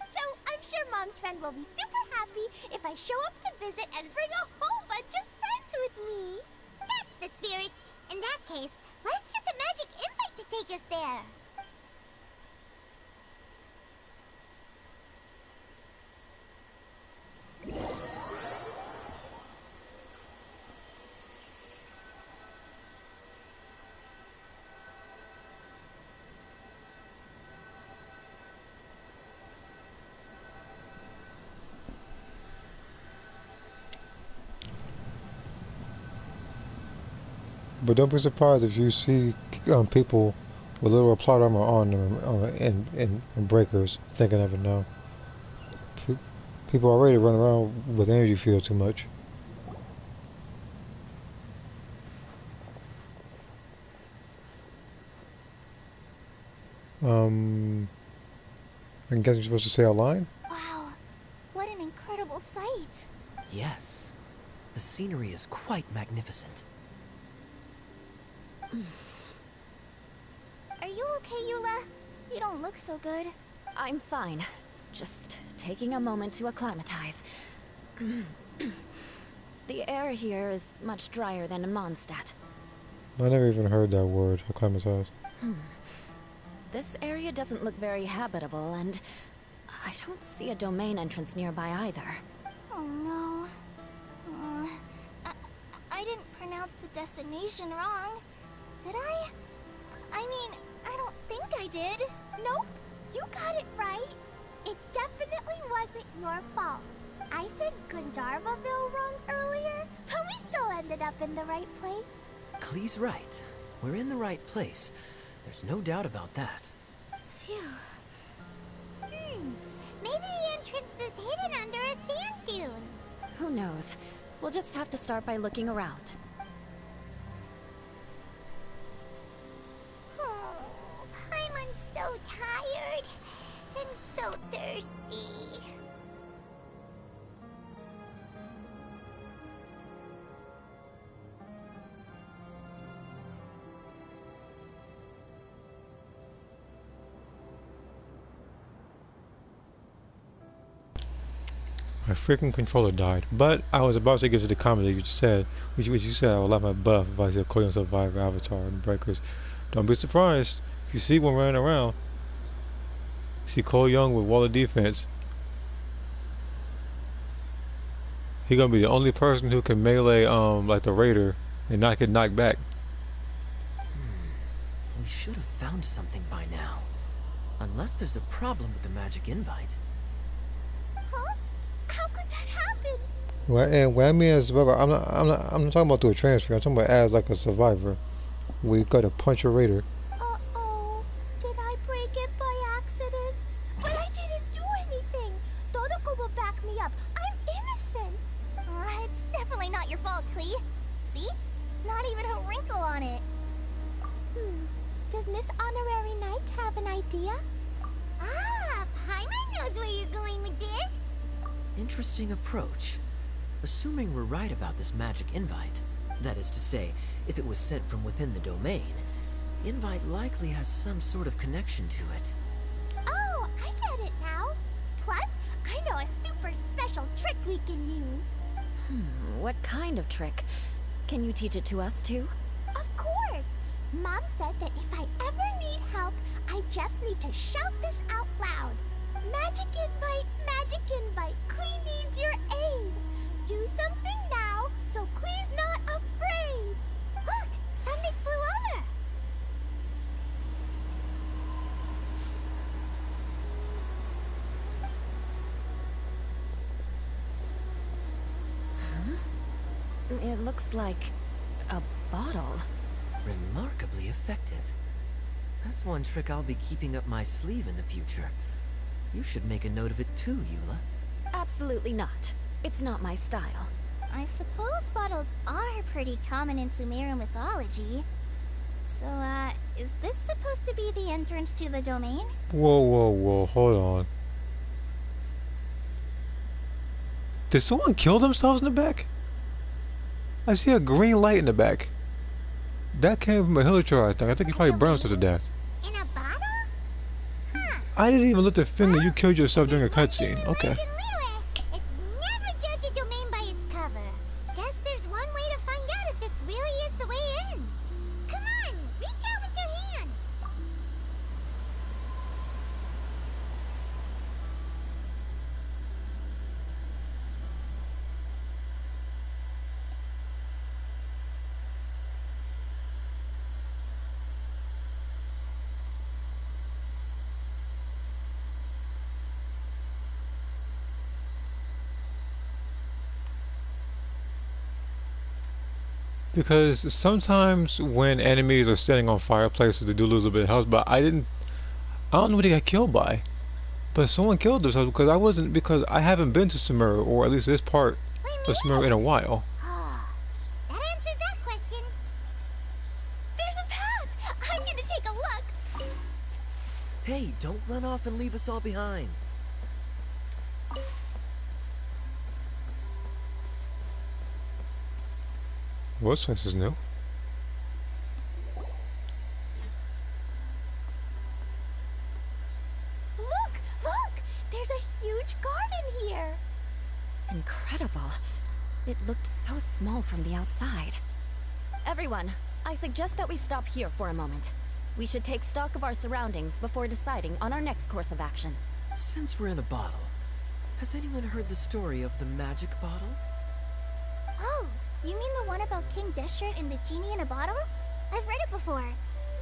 So I'm sure Mom's friend will be super happy if I show up to visit and bring a whole bunch of friends with me. That's the spirit. In that case, let's get the magic invite to take us there. But don't be surprised if you see people with little plot armor on them and breakers. Think I never know. People already run around with energy field too much. I guess you're supposed to say a line? Wow, what an incredible sight. Yes. The scenery is quite magnificent. Are you okay, Eula? You don't look so good. I'm fine. Just taking a moment to acclimatize. The air here is much drier than in Mondstadt. I never even heard that word, acclimatize. This area doesn't look very habitable, and I don't see a domain entrance nearby either. Oh no. I didn't pronounce the destination wrong. Did I? I mean, I don't think I did. Nope, you got it right. It definitely wasn't your fault. I said Gandharvaville wrong earlier, but we still ended up in the right place. Klee's right. We're in the right place. There's no doubt about that. Phew. Maybe the entrance is hidden under a sand dune. Who knows? We'll just have to start by looking around. Oh, Paimon's so tired and so thirsty. My freaking controller died. But I was about to get to the comment that you said, which you said I would like my buff if I see a Coilin Survivor avatar and breakers. Don't be surprised if you see one running around. See Cole Young with wall of defense. He gonna be the only person who can melee like the Raider and not get knocked back. We should have found something by now. Unless there's a problem with the magic invite. Huh? How could that happen? Well, and when I mean as a survivor, I'm not talking about through a transfer. I'm talking about as like a survivor. We gotta punch a Raider. Uh-oh. Did I break it by accident? But I not your fault, Klee. See? Not even a wrinkle on it. Does Miss Honorary Knight have an idea? Ah, Paimon knows where you're going with this. Interesting approach. Assuming we're right about this magic invite, that is to say, if it was sent from within the domain, the invite likely has some sort of connection to it. Oh, I get it now. Plus, I know a super special trick we can use. What kind of trick? Can you teach it to us too? Of course! Mom said that if I ever need help, I just need to shout this out loud. Magic invite, Klee needs your aid. Do something now, so Klee's not afraid. Look, something flew over. It looks like a bottle. Remarkably effective. That's one trick I'll be keeping up my sleeve in the future. You should make a note of it too, Eula. Absolutely not. It's not my style. I suppose bottles are pretty common in Sumerian mythology. So, is this supposed to be the entrance to the domain? Whoa, hold on. Did someone kill themselves in the back? I see a green light in the back. That came from a Hilichar, I think. I think he probably burned himself to death. In a bottle? Huh. I didn't even lift a finger. You killed yourself during a cutscene. Okay. It's never judge a domain by its cover. Guess there's one way to find out if this really is the way in. Come on, reach out with your hand. Because sometimes when enemies are standing on fireplaces, they do lose a bit of health, but I don't know what they got killed by. But someone killed themselves because I haven't been to Sumeru, or at least this part of Sumeru in a while. That answers that question. There's a path! I'm gonna take a look! Hey, don't run off and leave us all behind. Well, this place is new. Look! There's a huge garden here! Incredible. It looked so small from the outside. Everyone, I suggest that we stop here for a moment. We should take stock of our surroundings before deciding on our next course of action. Since we're in a bottle, has anyone heard the story of the magic bottle? Oh, you mean the one about King Deshret and the genie in a bottle? I've read it before,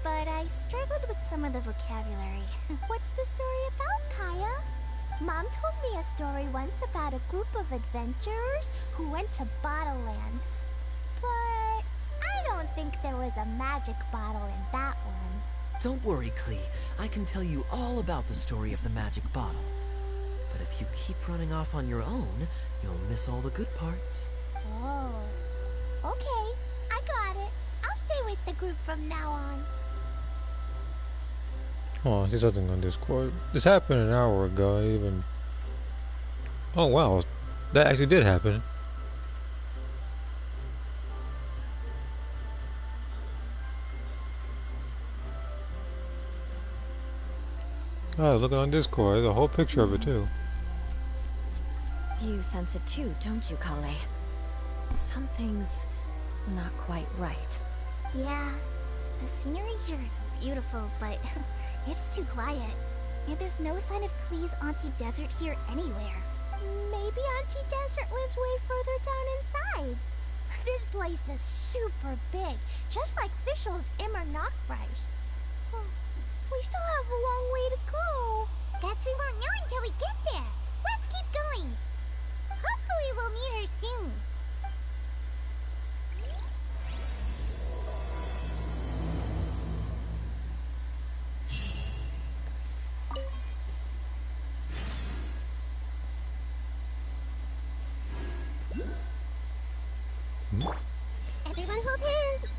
but I struggled with some of the vocabulary. What's the story about, Kaya? Mom told me a story once about a group of adventurers who went to Bottle Land. But I don't think there was a magic bottle in that one. Don't worry, Klee. I can tell you all about the story of the magic bottle. But if you keep running off on your own, you'll miss all the good parts. Oh. Okay, I got it. I'll stay with the group from now on. Oh, I see something on Discord. This happened an hour ago. Oh wow, that actually did happen. Oh, look on Discord. There's a whole picture of it too. You sense it too, don't you, Kale? Something's not quite right. Yeah, the scenery here is beautiful, but it's too quiet. And there's no sign of Klee's Auntie Desert here anywhere. Maybe Auntie Desert lives way further down inside. This place is super big, just like Fischl's Immer Nachtreich. We still have a long way to go. Guess we won't know until we get there. Let's keep going. Hopefully we'll meet her soon. Everyone hold hands.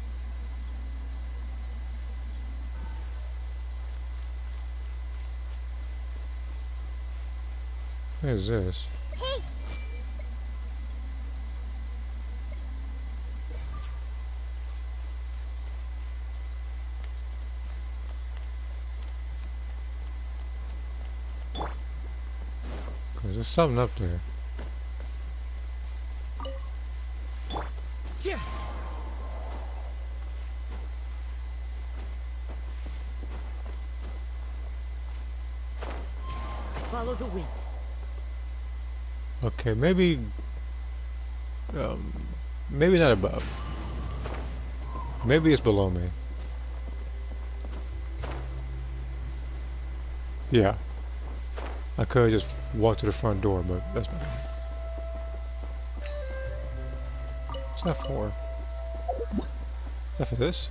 What is this? Hey, Cause there's something up there. Yeah. Follow the wind. Okay, maybe maybe not above. Maybe it's below me. Yeah. I could have just walked to the front door, but that's not. What's that for? Is that for this?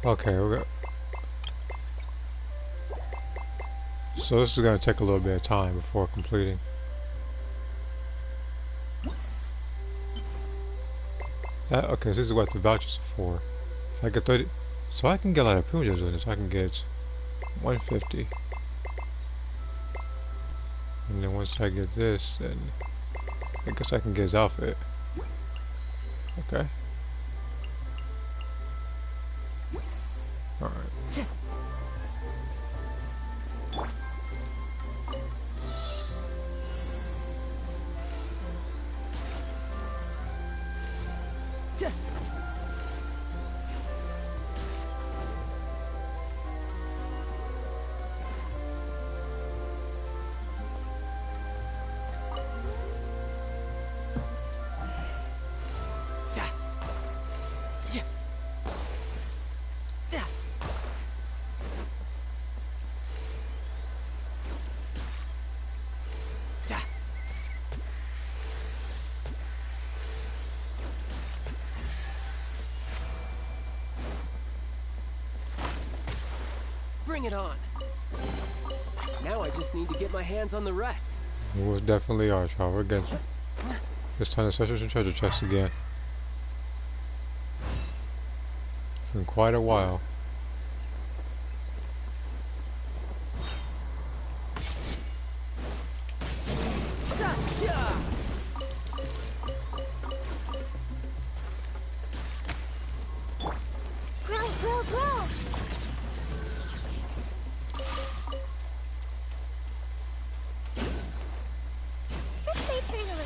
Okay, we got. So this is gonna take a little bit of time before completing. Okay, so this is what the vouchers are for. If I get 30, so I can get a lot of privileges with this. I can get 150, and then once I get this, then I guess I can get his outfit. Okay. All right. Bring it on. Now I just need to get my hands on the rest. We most definitely are, child. We're Genshin. It's time to search some treasure chests again. It's been quite a while. grow. Just wait for a little.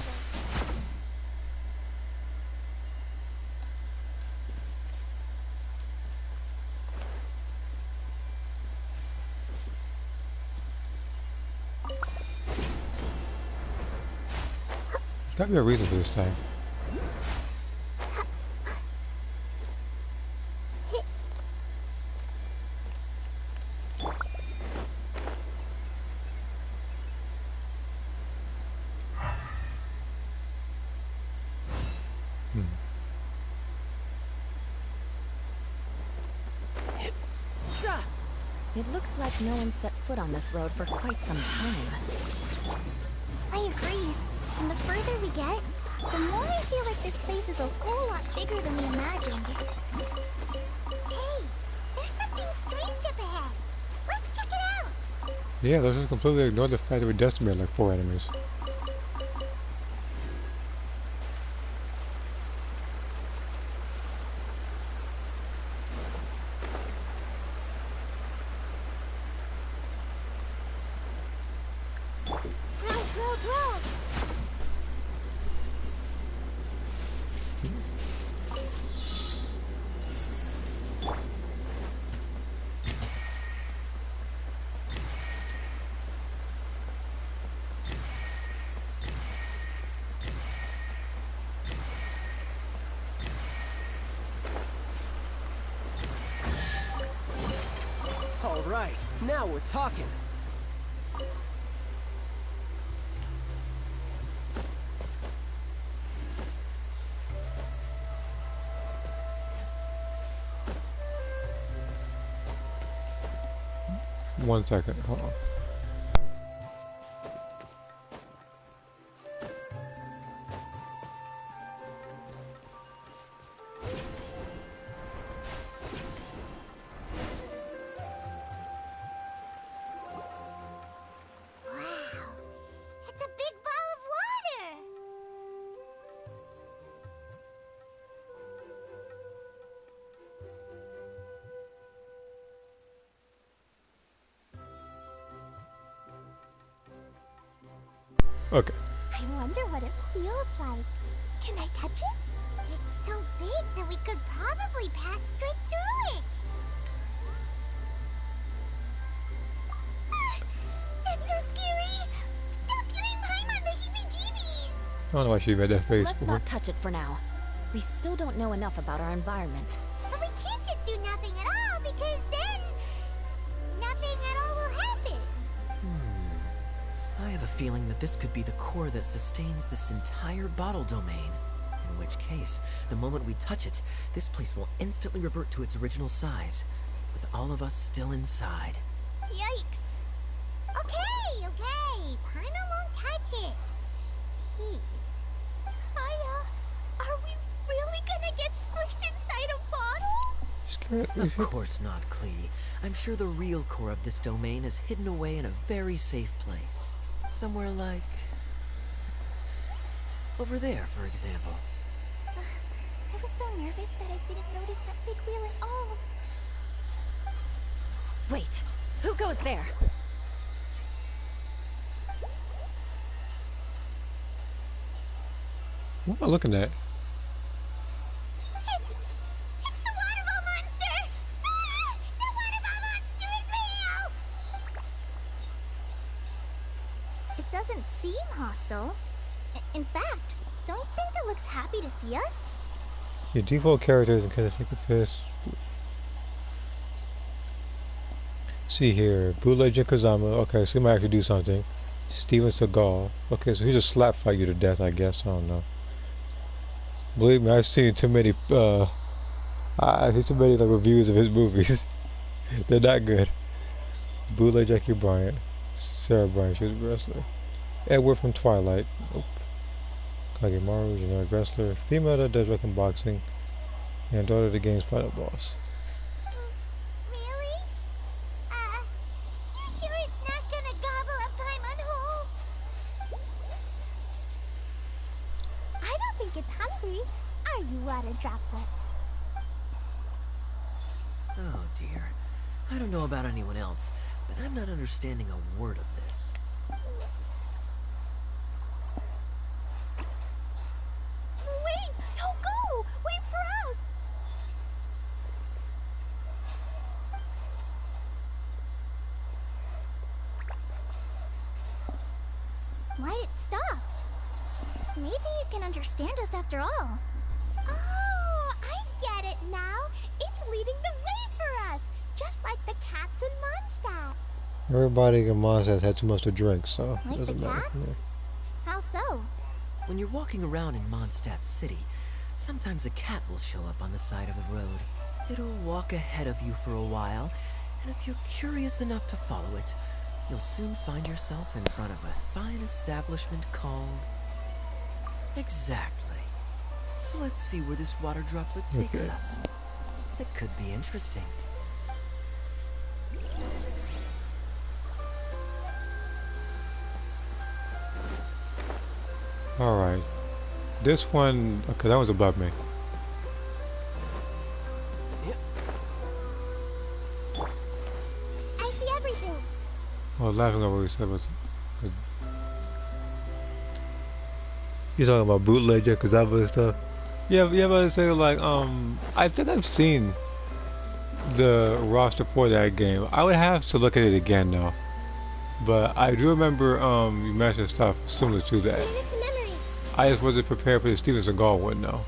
There's gotta be a reason for this time. It looks like no one set foot on this road for quite some time. I agree. And the further we get, the more I feel like this place is a whole lot bigger than we imagined. Hey, there's something strange up ahead. Let's check it out. Yeah, those just completely ignored the fact that we decimated like 4 enemies. Grow. All right, now we're talking. 1 second. Hold on. Wow, it's a big ball of water. Okay. I wonder what it feels like. Can I touch it? It's so big that we could probably pass straight through it. That's so scary. Stop giving Paimon the heebie-jeebies. I don't know why she made that face Let's before. not touch it for now. We still don't know enough about our environment. But we can't just do nothing at all because then nothing at all will happen. I have a feeling that this could be the core that sustains this entire bottle domain. In which case, the moment we touch it, this place will instantly revert to its original size, with all of us still inside. Yikes. Okay. Paimon won't touch it. Jeez. Kaya, are we really gonna get squished inside a bottle? Scared. Of course not, Klee. I'm sure the real core of this domain is hidden away in a very safe place. Somewhere like... over there, for example. I was so nervous that I didn't notice that big wheel at all. Wait, who goes there? What am I looking at? It's the water ball monster! Ah! The water ball monster is real! It doesn't seem hostile. In fact, don't think it looks happy to see us. Your default characters in case I take a piss. See here, Bootleg Kazama. Okay, so he might actually do something. Steven Seagal. Okay, so he just slap fight you to death, I guess. I don't know. Believe me, I've seen too many. I've seen too many like reviews of his movies. They're not good. Bootleg Jackie Bryant. Sarah Bryant, she was a wrestler. Edward from Twilight. Nope. Kagemaru, generic wrestler. Female that does wrestling boxing. And daughter of the game's final boss. Really? You sure it's not gonna gobble up Paimon whole? I don't think it's hungry. Are you, water droplet? Oh dear. I don't know about anyone else, but I'm not understanding a word of this. Wait! Don't go! Wait for us! Why'd it stop? Maybe it can understand us after all. Oh, I get it now. It's leading the way for us, just like the cats in Mondstadt. Everybody in Mondstadt had too much to drink, so it Like the doesn't matter. cats? Yeah. How so? When you're walking around in Mondstadt City, sometimes a cat will show up on the side of the road. It'll walk ahead of you for a while, and if you're curious enough to follow it, you'll soon find yourself in front of a fine establishment called... Exactly. So let's see where this water droplet takes Okay. us. It could be interesting. Alright. This one, okay, that was above me. I see everything. I was laughing at what we said, but you talking about bootleg Kazama and stuff? Yeah, but I say like, I think I've seen the roster for that game. I would have to look at it again though. But I do remember, you mentioned stuff similar to that. Minute to memory. I just wasn't prepared for the Steven Seagal one though.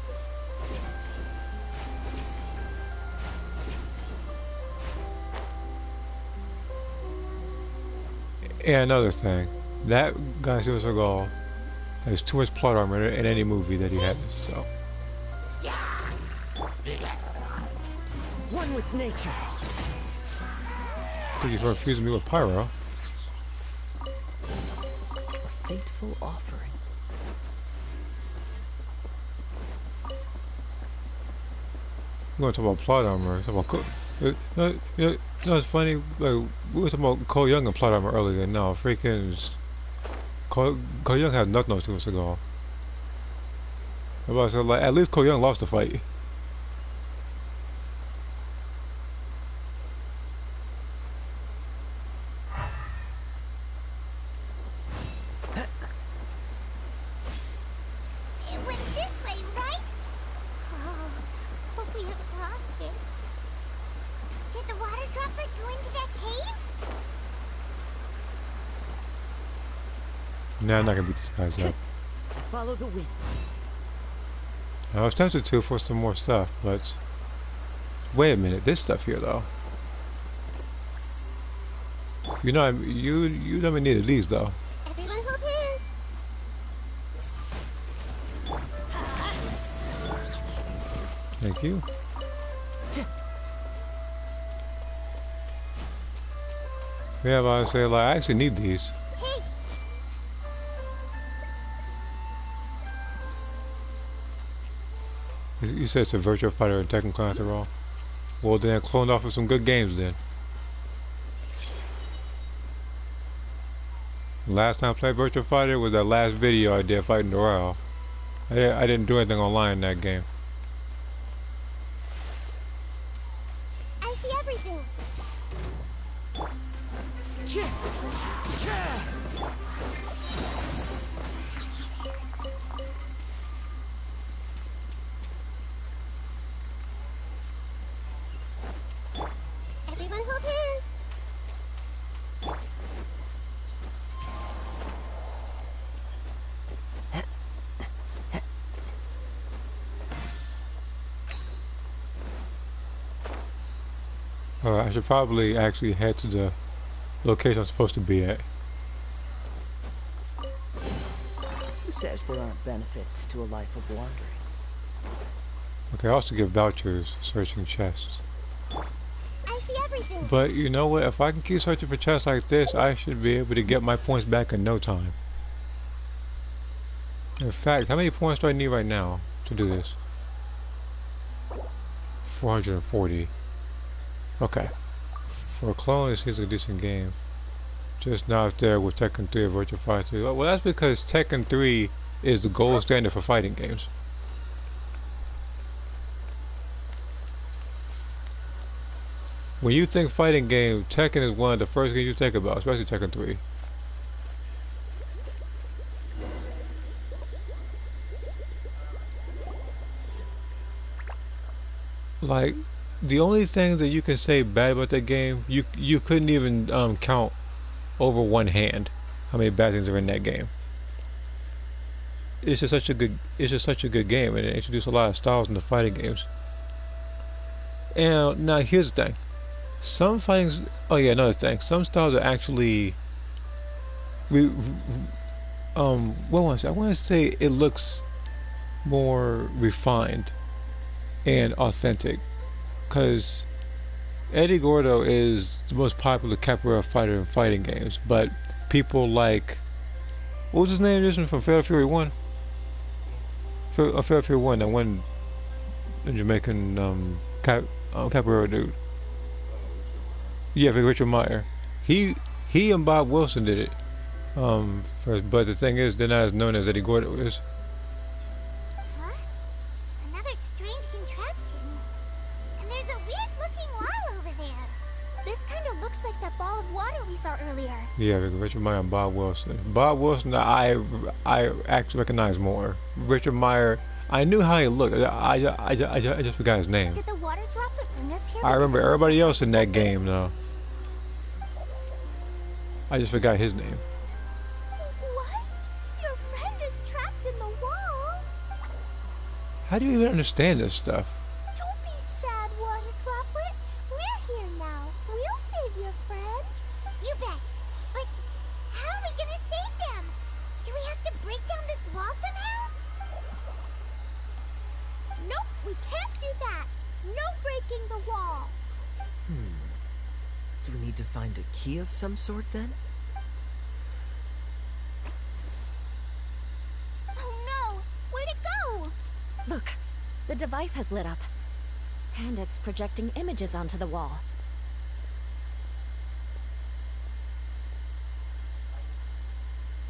And another thing, that guy Steven Seagal has too much plot armor in any movie that he has, so. One with nature. think you're confusing me with Pyro. A fateful offering. We're gonna talk about plot armor. Talk about it's funny. Like we were talking about Cole Young and plot armor earlier. No, freaking Cole Young had nothing else to us ago. About to say, like at least Cole Young lost the fight. It went this way, right? Oh, hope we haven't lost it. Did the water droplet go into that cave? Nah, I'm not gonna beat these guys up. Follow the wind. I was tempted to for some more stuff, but wait a minute, this stuff here though. You know, you never needed these though. Everyone hold hands. Thank you. Yeah, but I would say like I actually need these. Hey, You said it's a Virtua Fighter and Tekken Clan after all. Well then, cloned off of some good games then. Last time I played Virtua Fighter was that last video I did fighting Doral. I didn't do anything online in that game. I see everything. Everyone hold hands. I should probably actually head to the location I'm supposed to be at. Who says there aren't benefits to a life of wandering? Okay, I also give vouchers searching chests. I see everything. But you know what? If I can keep searching for chests like this, I should be able to get my points back in no time. In fact, how many points do I need right now to do this? 440. Okay. For a clone, it seems like a decent game. Just not up there with Tekken 3 or Virtua Fighter 2. Well, that's because Tekken 3 is the gold standard for fighting games. When you think fighting game, Tekken is one of the first games you think about, especially Tekken 3. Like, the only things that you can say bad about that game, you couldn't even count over one hand how many bad things are in that game. It's just such a good game, and it introduced a lot of styles into fighting games. And now here's the thing. Some fightings, oh yeah, another thing. Some styles are actually, what was I want to say it looks more refined and authentic, because Eddie Gordo is the most popular capoeira fighter in fighting games, but people like, what was his name? This one from Fatal Fury 1? Fatal Fury 1, that one Jamaican capoeira dude. Yeah, Richard Meyer. He and Bob Wilson did it. First, but the thing is, they're not as known as Eddie Gordo is. Huh? Another strange contraption. And there's a weird-looking wall over there. This kind of looks like that ball of water we saw earlier. Yeah, Richard Meyer and Bob Wilson. Bob Wilson, I actually recognize more. Richard Meyer, I knew how he looked. I just forgot his name. Did the water droplet bring us here? I remember everybody else in that game though. I just forgot his name. What? Your friend is trapped in the wall. How do you even understand this stuff? Don't be sad, water droplet. We're here now. We'll save your friend. You bet. But how are we gonna save them? Do we have to break down this wall somehow? Nope, we can't do that. No breaking the wall. Do we need to find a key of some sort then? Oh no! Where'd it go? Look, the device has lit up. And it's projecting images onto the wall.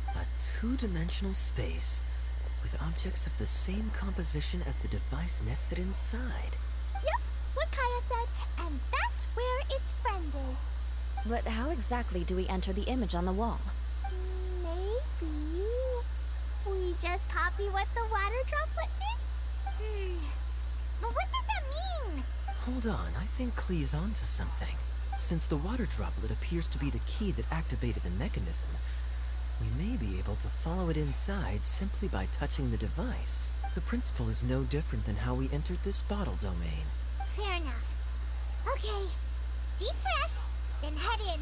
A two-dimensional space with objects of the same composition as the device nested inside. Yep, what Kaya said, and that's where its friend is. But how exactly do we enter the image on the wall? Maybe we just copy what the water droplet did? But what does that mean? Hold on, I think Klee's onto something. Since the water droplet appears to be the key that activated the mechanism, we may be able to follow it inside simply by touching the device. The principle is no different than how we entered this bottle domain. Fair enough. Okay, deep breath, then head in.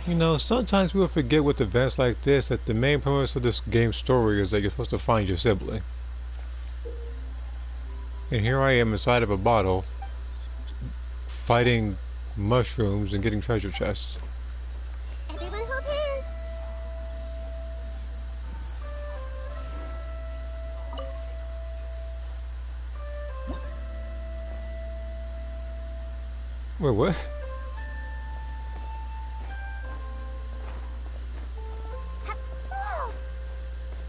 You know, sometimes we'll forget with events like this that the main premise of this game's story is that you're supposed to find your sibling. And here I am inside of a bottle, fighting mushrooms and getting treasure chests. Everyone hold hands. Wait, what? Whoa!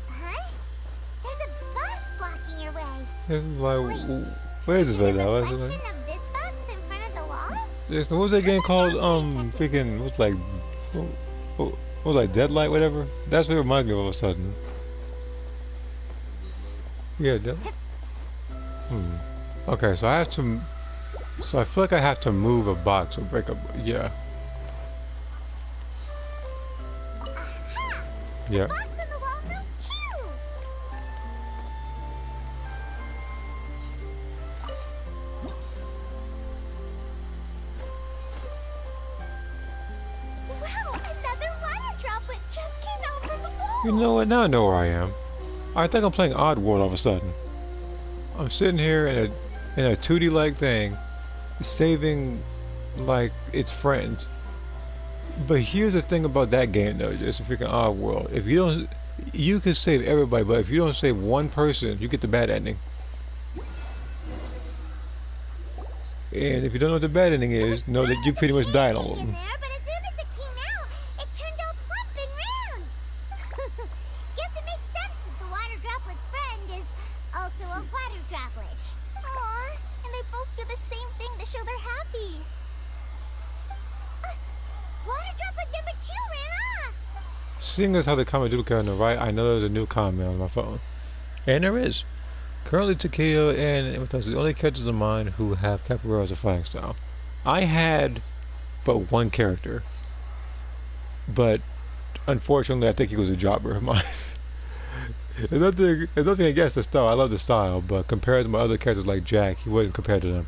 Huh? There's a box blocking your way. This is like, Wait, where is this right a now? reflection of this box in front of the wall? What was that game called? Freaking, what's like, what was like Deadlight, whatever? That's what it reminds me of all of a sudden. Yeah, Okay, so I have to, so I feel like I have to move a box or break up, yeah. Aha! Yeah. The box on the wall moves too! Wow, another water droplet just came out from the wall. You know what? Now I know where I am. I think I'm playing Oddworld all of a sudden. I'm sitting here in a 2D like thing, saving like its friends. But here's the thing about that game though, it's a freaking Oddworld. If you don't, you can save everybody, but if you don't save one person, you get the bad ending. And if you don't know what the bad ending is, know that you pretty much died all of them. But as soon as it came out, it turned all plump and round. Guess it makes sense that the water droplet's friend is also a water droplet. Aw, and they both do the same thing to show they're happy. Water droplet number 2 ran off. Seeing as how the comment duplicate on the right, I know there's a new comment on my phone. And there is. Currently Takia and with us the only characters of mine who have Capoeira as a flying style. I had but one character. But unfortunately I think he was a jobber of mine. There's nothing against the style, I love the style, but compared to my other characters like Jack, he wasn't compared to them.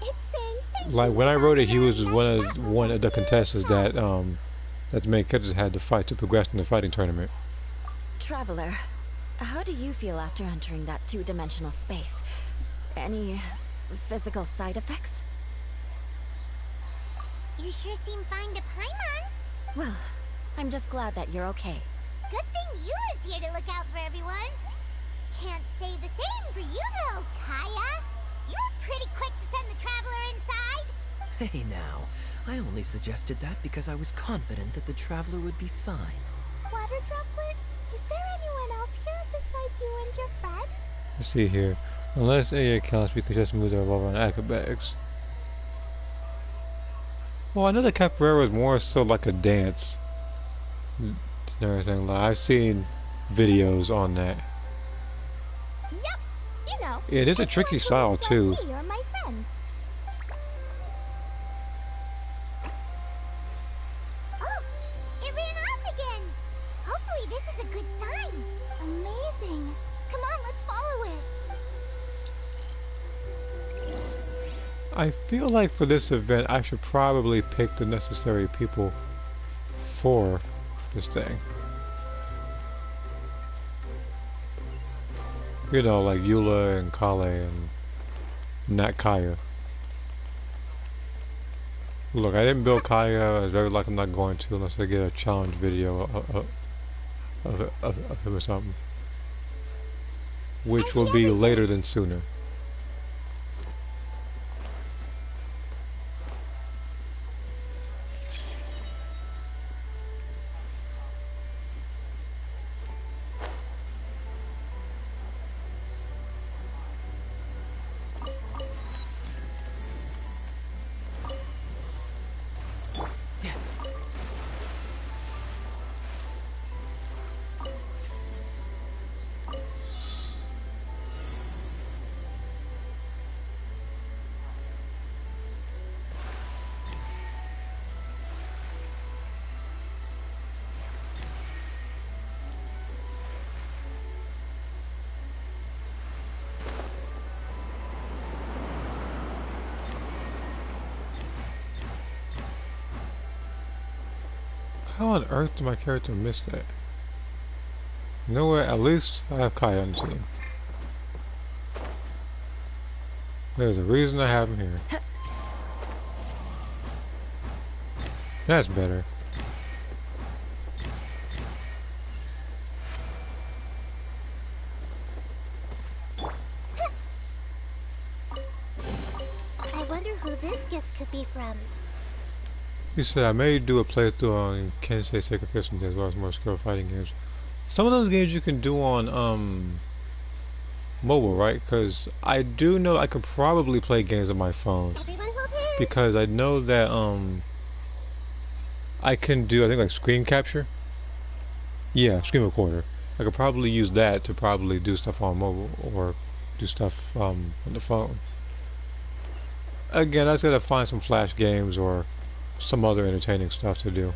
It's saying thank Like you, when I wrote it, he was Saturday. one of the contestants that the main characters had to fight to progress in the fighting tournament. Traveler, how do you feel after entering that two-dimensional space? Any physical side effects? You sure seem fine to Paimon. Well, I'm just glad that you're okay. Good thing you is here to look out for everyone. Can't say the same for you though, Kaya. You were pretty quick to send the traveler inside. Hey now, I only suggested that because I was confident that the traveler would be fine. Water droplet, is there anyone else here besides you and your friend? Let's see here. Unless AA counts, we can just move the revolver on acrobatics. Well, I know that capoeira is more so like a dance and everything. Like, I've seen videos on that. Yep, you know. It is a tricky style too. Me or my friends. Oh, it ran off again. Hopefully this is a good sign. Amazing. Come on, let's follow it. I feel like for this event, I should probably pick the necessary people for this thing. You know, like Eula and Kale and not Kaya. Look, I didn't build Kaya. It's very likely I'm not going to unless I get a challenge video of him or something. Which will be later than sooner. How on earth did my character miss that? Nowhere, at least I have Kai on the team. There's a reason I have him here. That's better. I wonder who this gift could be from. You said I may do a playthrough on Genshin Sacred Fistings as well as more skill fighting games. Some of those games you can do on mobile, right? Because I do know I could probably play games on my phone. Because I know that I can do, I think, like screen capture. Yeah, screen recorder. I could probably use that to probably do stuff on mobile or do stuff on the phone. Again, I just gotta find some flash games or some other entertaining stuff to do.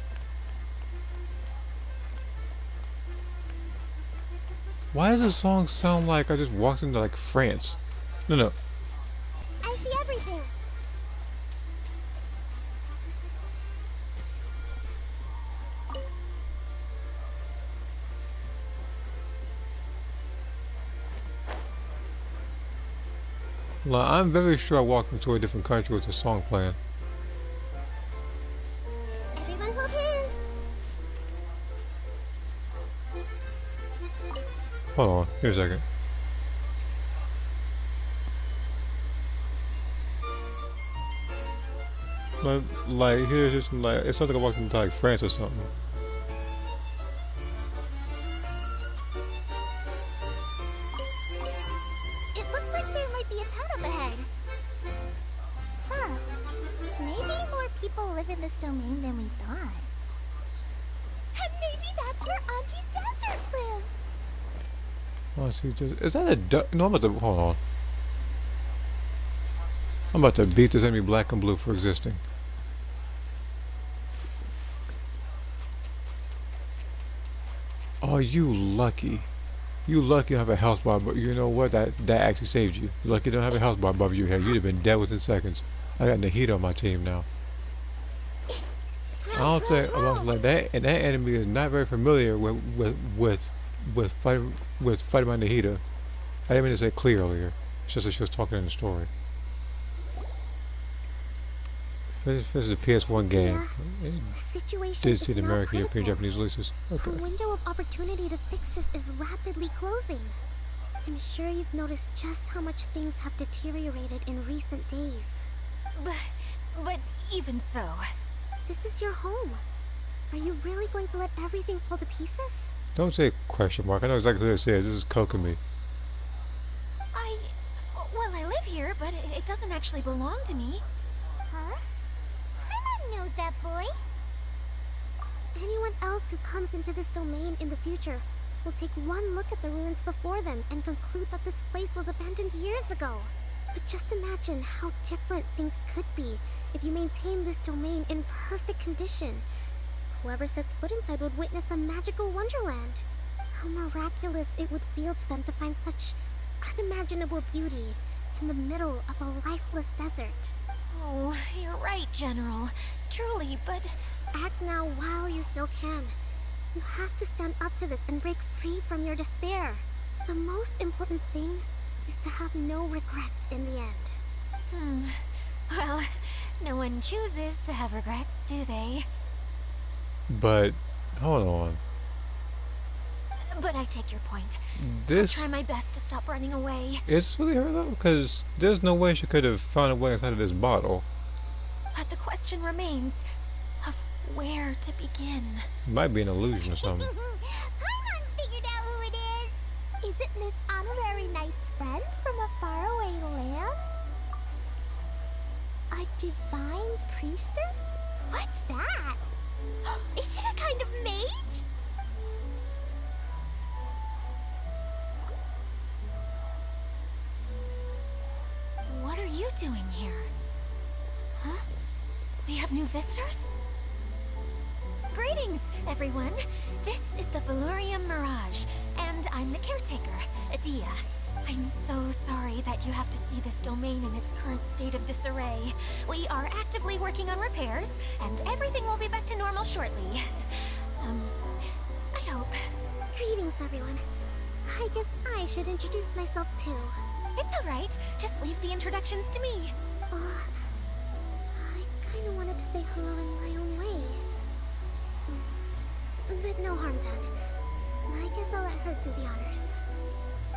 Why does this song sound like I just walked into like France? No. I see everything. Like, I'm very sure I walked into a different country with the song playing. Everyone hold hands. Hold on, here a second. Like here's just like it's something I walked into like France or something. It looks like there might be a town up ahead. Huh. Maybe more people live in this domain than we thought. And maybe that's where Auntie Desert lives. Oh, see, is that a duck? No, I'm about to hold on. I'm about to beat this enemy black and blue for existing. Oh, you lucky. You lucky you have a health bar, but you know what? That actually saved you. You're lucky you don't have a health bar above your head. You'd have been dead within seconds. I got Nahida on my team now. I don't think I'm like that, and that enemy is not very familiar with fighting my Nahida. I didn't mean to say clear earlier. It's just that she was talking in the story. This is a PS1 game. Situation Did see the is now American, European, critical. Japanese releases. Okay. A window of opportunity to fix this is rapidly closing. I'm sure you've noticed just how much things have deteriorated in recent days. But even so... This is your home. Are you really going to let everything fall to pieces? Don't say question mark. I know exactly who this is. This is Kokomi. Well, I live here, but it doesn't actually belong to me. Huh? Paimon knows that voice. Anyone else who comes into this domain in the future will take one look at the ruins before them and conclude that this place was abandoned years ago. But just imagine how different things could be if you maintain this domain in perfect condition. Whoever sets foot inside would witness a magical wonderland. How miraculous it would feel to them to find such unimaginable beauty in the middle of a lifeless desert. Oh, you're right, General. Truly, but... Act now while you still can. You have to stand up to this and break free from your despair. The most important thing is to have no regrets in the end. Well, No one chooses to have regrets, do they? But, hold on. But I take your point. This I'll try my best to stop running away. is really her though? Because there's no way she could have found a way inside of this bottle. But the question remains of where to begin. Might be an illusion or something. Paimon's figured out who it is. Is it Miss Honorary Knight's friend from a faraway land? A divine priestess? What's that? Is it a kind of mage? What are you doing here? Huh? We have new visitors? Greetings, everyone. This is the Valurium Mirage, and I'm the caretaker, Adia. I'm so sorry that you have to see this domain in its current state of disarray. We are actively working on repairs, and everything will be back to normal shortly. I hope. Greetings, everyone. I guess I should introduce myself too. It's alright. Just leave the introductions to me. I kinda wanted to say hello in my own way. But no harm done. I guess I'll let her do the honors.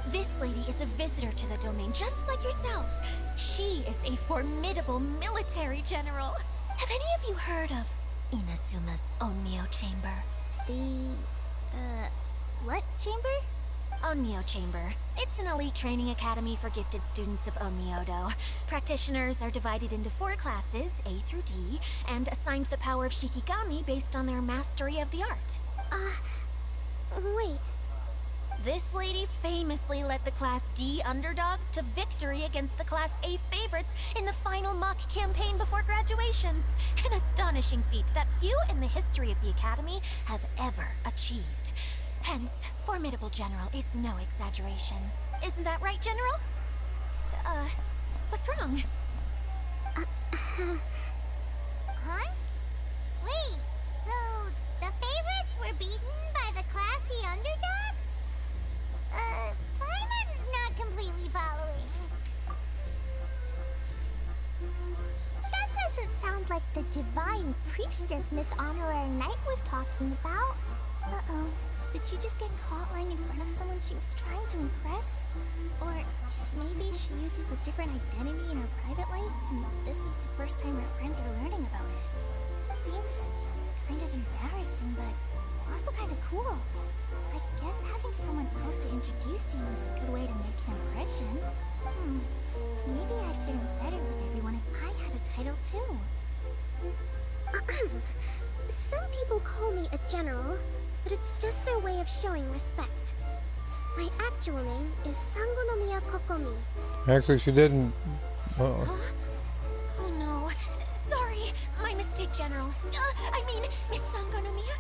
This lady is a visitor to the domain, just like yourselves. She is a formidable military general. Have any of you heard of Inazuma's Onmyo Chamber? What chamber? Onmyo Chamber. It's an elite training academy for gifted students of Onmyodo. Practitioners are divided into 4 classes, A through D, and assigned the power of Shikigami based on their mastery of the art. Wait. This lady famously led the Class D underdogs to victory against the Class A favorites in the final mock campaign before graduation. An astonishing feat that few in the history of the Academy have ever achieved. Hence, formidable general is no exaggeration. Isn't that right, General? What's wrong? Huh? Wait, so the favorites were beaten by the classy underdogs? Paimon's not completely following. That doesn't sound like the divine priestess Miss Honorary Knight was talking about. Uh-oh. Did she just get caught lying in front of someone she was trying to impress? Or maybe she uses a different identity in her private life, and this is the first time her friends are learning about it. Seems kind of embarrassing, but also kind of cool. I guess having someone else to introduce you is a good way to make an impression. Maybe I'd fit in better with everyone if I had a title too. Some people call me a general, but it's just their way of showing respect. My actual name is Sangonomiya Kokomi. Actually, she didn't. Huh? Oh no. Sorry, my mistake, General. I mean, Miss Sangonomiya.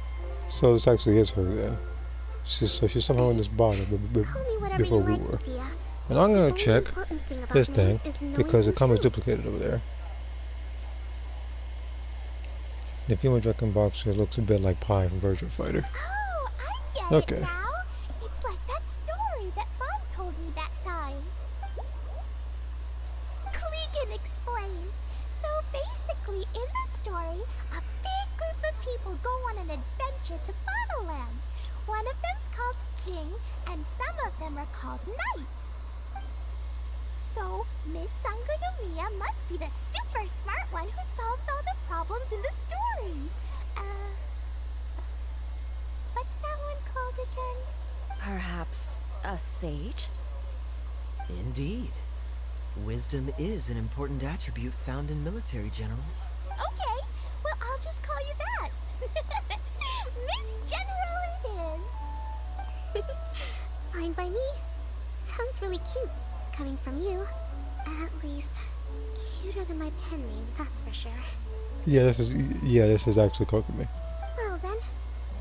So this actually is her then. So she's somehow in this bottle Call me whatever before you we like, were. Adia. And I'm The gonna only check important thing about this names thing is knowing because the who's comic who. duplicated over there. The female dragon box here looks a bit like Pie from Virtua Fighter. Oh, I get Okay. it now. It's like that story that Mom told me that time. Clegan explained. So basically, in the story, a big group of people go on an adventure to Bottleland. One of them's called King, and some of them are called Knights. So, Miss Sangonomiya must be the super smart one who solves all the problems in the story. What's that one called again? Perhaps a sage? Indeed. Wisdom is an important attribute found in military generals. Okay, well, I'll just call you that. Miss General it is. Fine by me. Sounds really cute, coming from you. At least, cuter than my pen name, that's for sure. Yeah, this is actually Kokomi. Well then,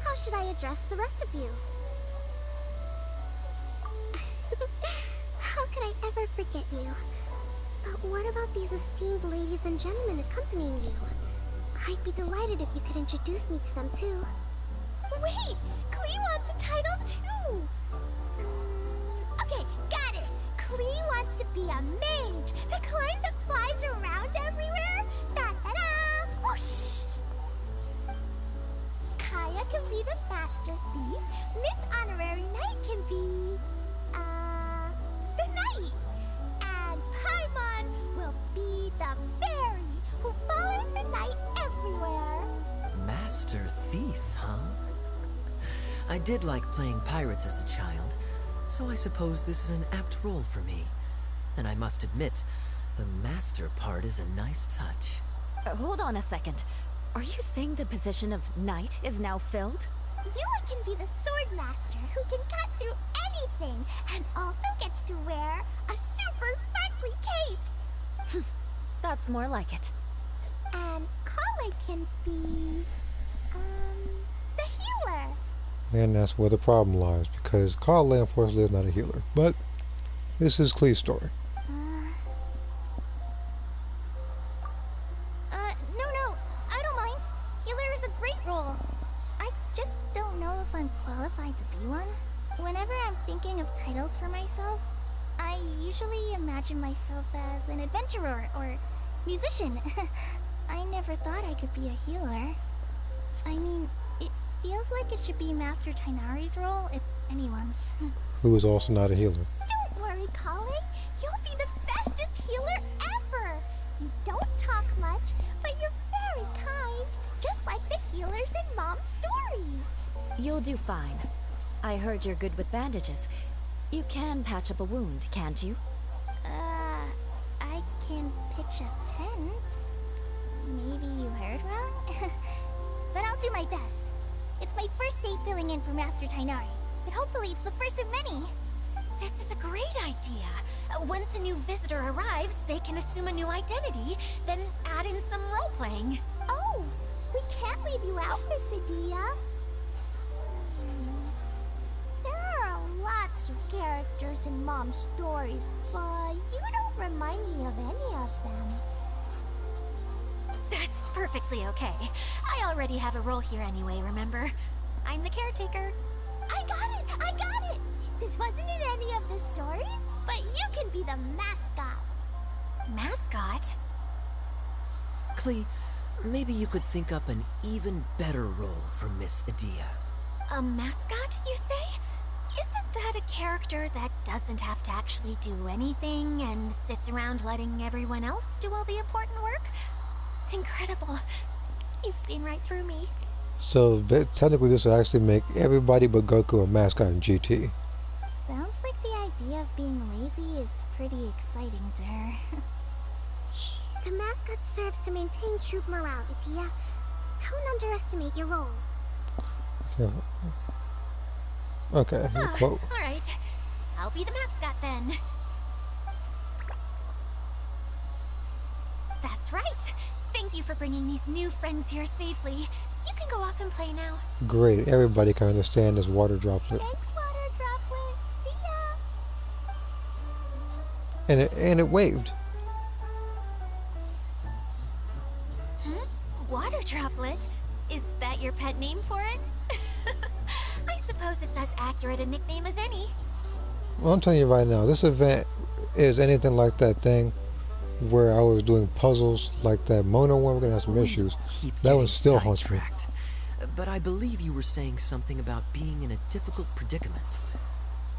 how should I address the rest of you? How could I ever forget you? But what about these esteemed ladies and gentlemen accompanying you? I'd be delighted if you could introduce me to them too. Wait! Klee wants a title too! Okay, got it! Klee wants to be a mage! The kind that flies around everywhere? Da da can be the Master Thief, Miss Honorary Knight can be... the Knight. And Paimon will be the fairy who follows the Knight everywhere. Master Thief, huh? I did like playing pirates as a child, so I suppose this is an apt role for me. And I must admit, the master part is a nice touch. Hold on a second. Are you saying the position of knight is now filled? Eula can be the sword master who can cut through anything and also gets to wear a super sparkly cape. That's more like it. And Kale can be... the healer. And that's where the problem lies, because Kale unfortunately is not a healer. But this is Klee's story. No, I don't mind. Healer is a great role. I just don't know if I'm qualified to be one. Whenever I'm thinking of titles for myself, I usually imagine myself as an adventurer or musician. I never thought I could be a healer. I mean, it feels like it should be Master Tainari's role, if anyone's. Who is also not a healer. Don't worry, Colin. You'll be the bestest healer ever. You don't talk much, but you're very kind, just like the healers in Mom's stories. You'll do fine. I heard you're good with bandages. You can patch up a wound, can't you? I can pitch a tent. Maybe you heard wrong? But I'll do my best. It's my first day filling in for Master Tainari, but hopefully it's the first of many. This is a great idea. Once a new visitor arrives, they can assume a new identity, then add in some role-playing. Oh, we can't leave you out, Miss Adia. There are lots of characters in Mom's stories, but you don't remind me of any of them. That's perfectly okay. I already have a role here anyway, remember? I'm the caretaker. I got it! This wasn't in any of the stories, but you can be the mascot. Mascot? Klee, maybe you could think up an even better role for Miss Adia. A mascot, you say? Isn't that a character that doesn't have to actually do anything and sits around letting everyone else do all the important work? Incredible. You've seen right through me. So technically this will actually make everybody but Goku a mascot in GT. Sounds like the idea of being lazy is pretty exciting to her. The mascot serves to maintain troop morale, Adia. Don't underestimate your role. Yeah. Okay, quote. Alright. I'll be the mascot then. That's right. Thank you for bringing these new friends here safely. You can go off and play now. Great, everybody can understand this water droplet. Thanks, water droplet. See ya. And it waved. Water droplet? Is that your pet name for it? I suppose it's as accurate a nickname as any. Well, I'm telling you right now, this event is anything like that thing where I was doing puzzles like that Mono one. We're gonna have some issues. That one still haunts me. But I believe you were saying something about being in a difficult predicament.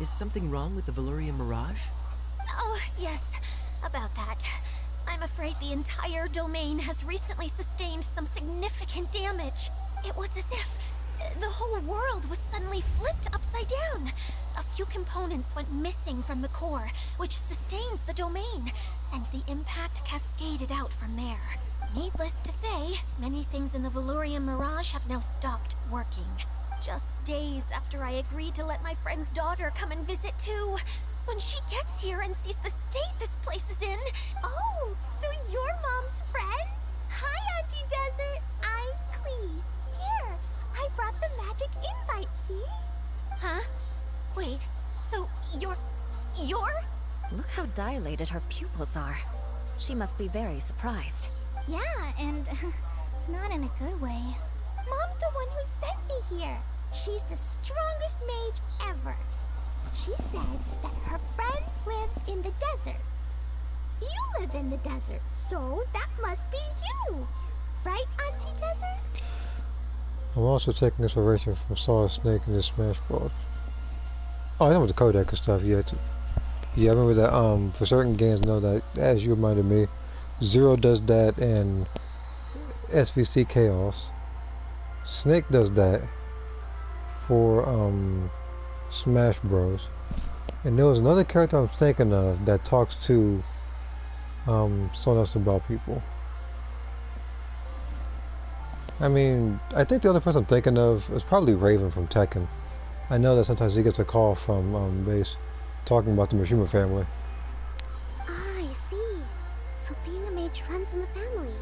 Is something wrong with the Valyria Mirage? Oh, yes. About that. I'm afraid the entire domain has recently sustained some significant damage. It was as if the whole world was suddenly flipped upside down. A few components went missing from the core, which sustains the domain, and the impact cascaded out from there. Needless to say, many things in the Valyria Mirage have now stopped working. Just days after I agreed to let my friend's daughter come and visit too. When she gets here and sees the state this place is in... Oh, so you're Mom's friend? Hi, Auntie Desert. I'm Klee. Here, I brought the magic invite, see? Huh? Wait, so you're... Look how dilated her pupils are. She must be very surprised. Yeah, and not in a good way. Mom's the one who sent me here. She's the strongest mage ever. She said that her friend lives in the desert. You live in the desert, so that must be you. Right, Auntie Desert? I'm also taking inspiration from Solid Snake in his Smash Bros. Oh, I know the codec and stuff, yeah. Yeah, I remember that, for certain games, know that, as you reminded me, Zero does that and SVC Chaos. Snake does that for, Smash Bros. And there was another character I'm thinking of that talks to, someone else about people. I mean, I think the other person I'm thinking of is probably Raven from Tekken. I know that sometimes he gets a call from, base talking about the Mishima family. Ah, I see. So being a mage runs in the family.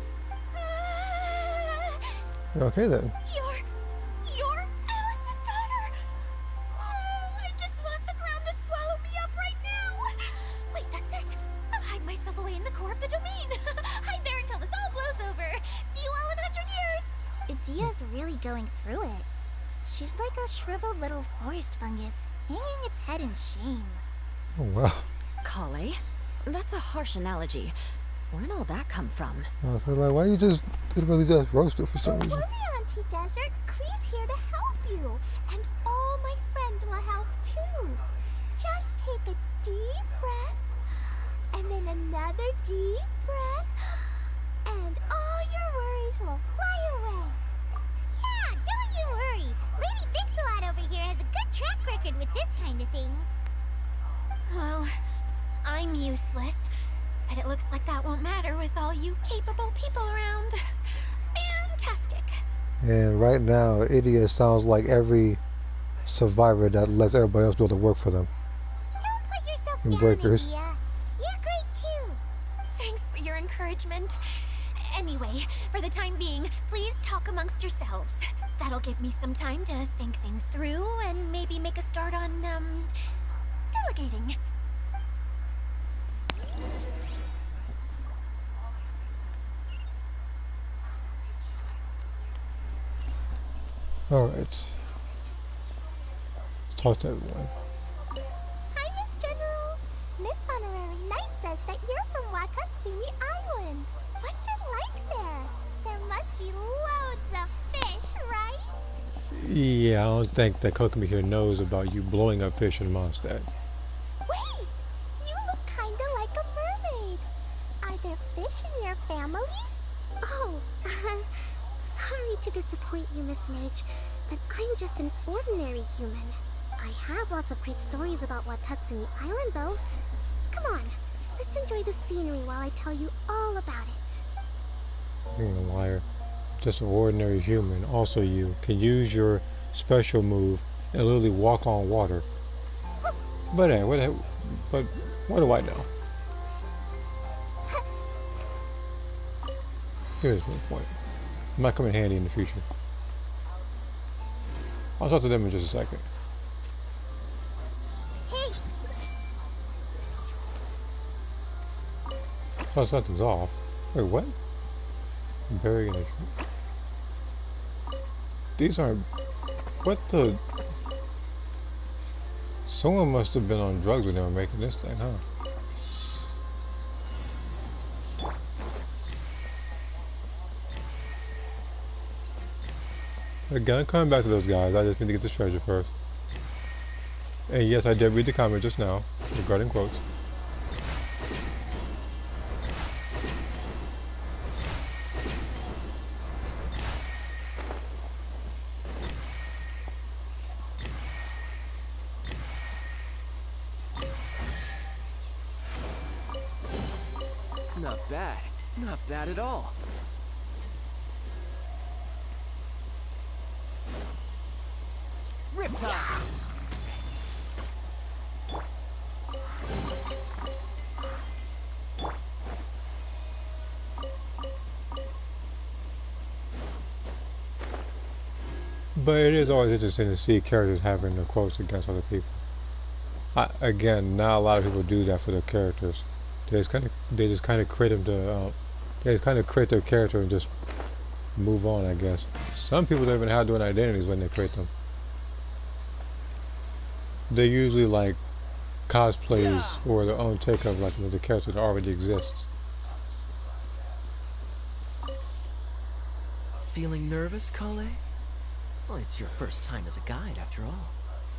Okay then. You're Alice's daughter! Oh, I just want the ground to swallow me up right now! Wait, that's it! I'll hide myself away in the core of the domain! Hide there until this all blows over! See you all in 100 years! Idia's really going through it. She's like a shriveled little forest fungus, hanging its head in shame. Oh wow. Kale? That's a harsh analogy. Where'd all that come from? I was like, why you just literally just roast it for some Don't reason? worry, Auntie Desert. Klee's here to help you. And all my friends will help too. Just take a deep breath, and then another deep breath, and all your worries will fly away. Yeah, don't you worry. Lady Fix-a-Lot over here has a good track record with this kind of thing. Well, I'm useless. But it looks like that won't matter with all you capable people around. Fantastic. And right now, Idia sounds like every survivor that lets everybody else do the work for them. Don't put yourself And down, breakers. Idia. You're great too. Thanks for your encouragement. Anyway, for the time being, please talk amongst yourselves. That'll give me some time to think things through and maybe make a start on, delegating. Alright. Talk to everyone. Hi, Miss General. Miss Honorary Knight says that you're from Watatsumi Island. What's it like there? There must be loads of fish, right? Yeah, I don't think that Kokomi here knows about you blowing up fish in Mondstadt. Wait! You look kinda like a mermaid. Are there fish in your family? Oh, sorry to disappoint you, Miss Mage, but I'm just an ordinary human. I have lots of great stories about Watatsumi Island, though. Come on, let's enjoy the scenery while I tell you all about it. Being a liar. Just an ordinary human. Also, you can use your special move and literally walk on water. But hey, what do I know? Here's my point. It might come in handy in the future. I'll talk to them in just a second. Hey, Oh, something's off. Wait, what? Buried in a tree. These aren't... What the... Someone must have been on drugs when they were making this thing, huh? Again, I'm coming back to those guys. I just need to get this treasure first. And yes, I did read the comment just now regarding quotes. Not bad. Not bad at all. Riptide! But it is always interesting to see characters having their quotes against other people. Again, not a lot of people do that for their characters. They just kind of create them to, they just kind of create their character and just move on, I guess. Some people don't even have their own identities when they create them. They're usually like cosplays or their own take of like the character that already exists. Feeling nervous, Kale? Well, it's your first time as a guide, after all.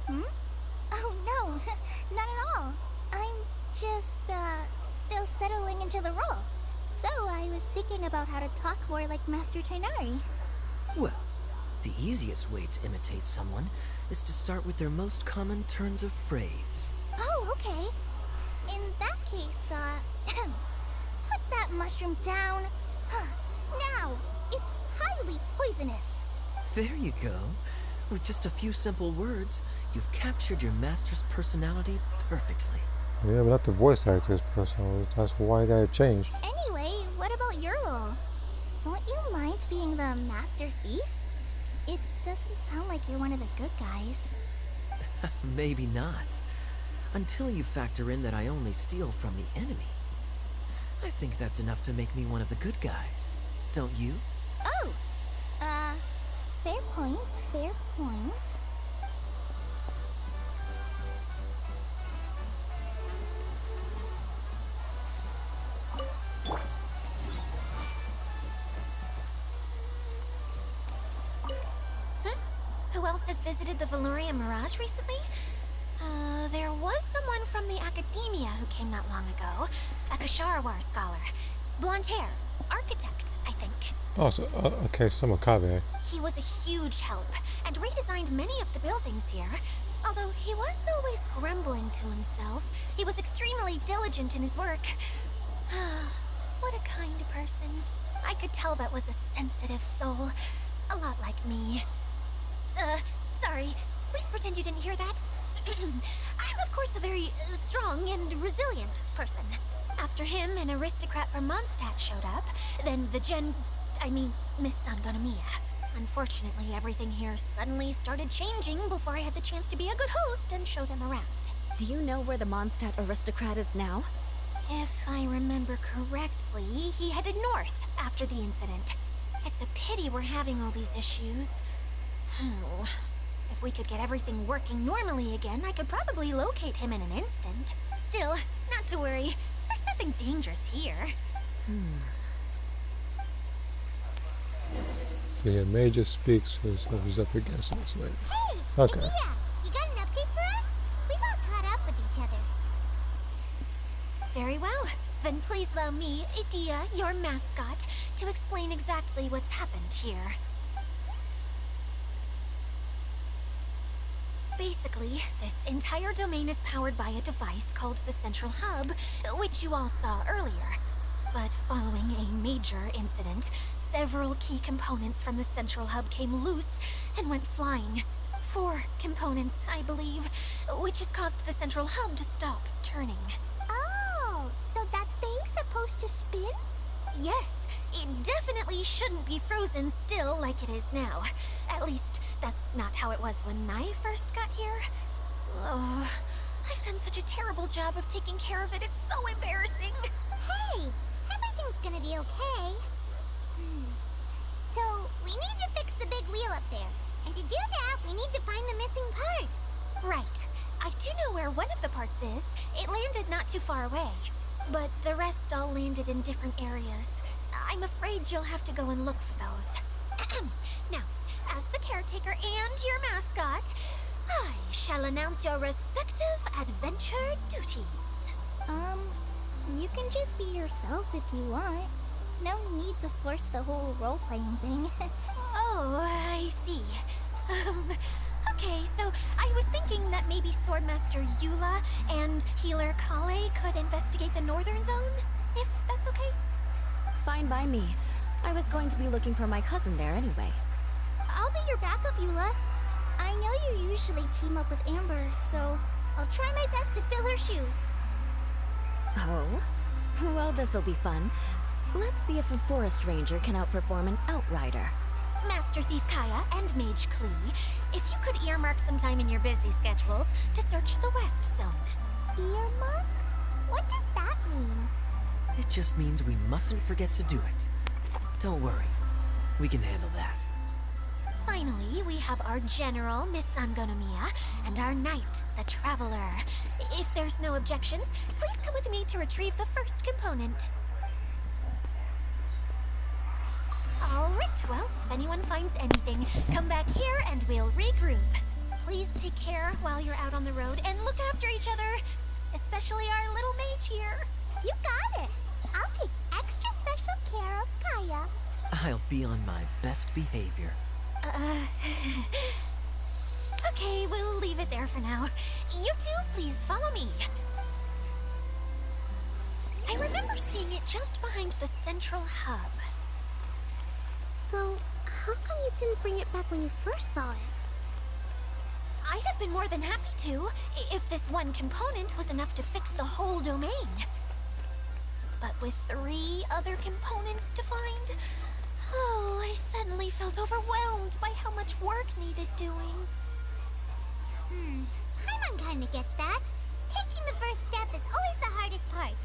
Hmm? Oh, no. Not at all. I'm just, still settling into the role. So I was thinking about how to talk more like Master Tighnari. Well, the easiest way to imitate someone is to start with their most common turns of phrase. Oh, okay. In that case, put that mushroom down. Now, it's highly poisonous. There you go. With just a few simple words, you've captured your master's personality perfectly. Yeah, but not the voice actor's personality. That's why I got it changed. Anyway, what about your role? Don't you mind being the master thief? It doesn't sound like you're one of the good guys. Maybe not. Until you factor in that I only steal from the enemy. I think that's enough to make me one of the good guys. Don't you? Oh! Fair point, fair point. Who else has visited the Veloria Mirage recently? There was someone from the academia who came not long ago. A Kasharawar scholar. Blonde hair. Architect, I think. Oh, so, okay, so I'm a Kabe. He was a huge help, and redesigned many of the buildings here. Although he was always grumbling to himself, he was extremely diligent in his work. What a kind person. I could tell that was a sensitive soul. A lot like me. Sorry. Please pretend you didn't hear that. I'm, of course, a very strong and resilient person. After him, an aristocrat from Mondstadt showed up. Then Miss Sangonomiya. Unfortunately, everything here suddenly started changing before I had the chance to be a good host and show them around. Do you know where the Mondstadt aristocrat is now? If I remember correctly, he headed north after the incident. It's a pity we're having all these issues. If we could get everything working normally again, I could probably locate him in an instant. Still, not to worry. There's nothing dangerous here. Yeah, Major speaks for himself. He's up against us, right? Hey! Okay. Idea! You got an update for us? We've all caught up with each other. Very well. Then please allow me, Idea, your mascot, to explain exactly what's happened here. Basically, this entire domain is powered by a device called the Central Hub, which you all saw earlier. But following a major incident, several key components from the Central Hub came loose and went flying. 4 components, I believe, which has caused the Central Hub to stop turning. Oh, so that thing's supposed to spin? Yes, it definitely shouldn't be frozen still like it is now. At least, that's not how it was when I first got here. Oh, I've done such a terrible job of taking care of it. It's so embarrassing. Hey! Everything's gonna be okay. So, we need to fix the big wheel up there. And to do that, we need to find the missing parts. Right. I do know where one of the parts is. It landed not too far away. But the rest all landed in different areas. I'm afraid you'll have to go and look for those. Now, as the caretaker and your mascot, I shall announce your respective adventure duties. You can just be yourself if you want. No need to force the whole role-playing thing. Oh, I see. Okay, so I was thinking that maybe Swordmaster Eula and Healer Kale could investigate the northern zone, if that's okay? Fine by me. I was going to be looking for my cousin there anyway. I'll be your backup, Eula. I know you usually team up with Amber, so I'll try my best to fill her shoes. Oh? Well, this'll be fun. Let's see if a forest ranger can outperform an outrider. Master Thief Kaya and Mage Klee, if you could earmark some time in your busy schedules to search the West Zone. Earmark? What does that mean? It just means we mustn't forget to do it. Don't worry. We can handle that. Finally, we have our General, Miss Sangonomiya, and our Knight, the Traveler. If there's no objections, please come with me to retrieve the first component. Alright, Well, if anyone finds anything, come back here and we'll regroup. Please take care while you're out on the road and look after each other, especially our little mage here. You got it. I'll take extra special care of Kaya. I'll be on my best behavior. Okay, we'll leave it there for now. You two, please follow me. I remember seeing it just behind the central hub. So, how come you didn't bring it back when you first saw it? I'd have been more than happy to, if this one component was enough to fix the whole domain. But with 3 other components to find, oh, I suddenly felt overwhelmed by how much work needed doing. Paimon kinda gets that. Taking the first step is always the hardest part.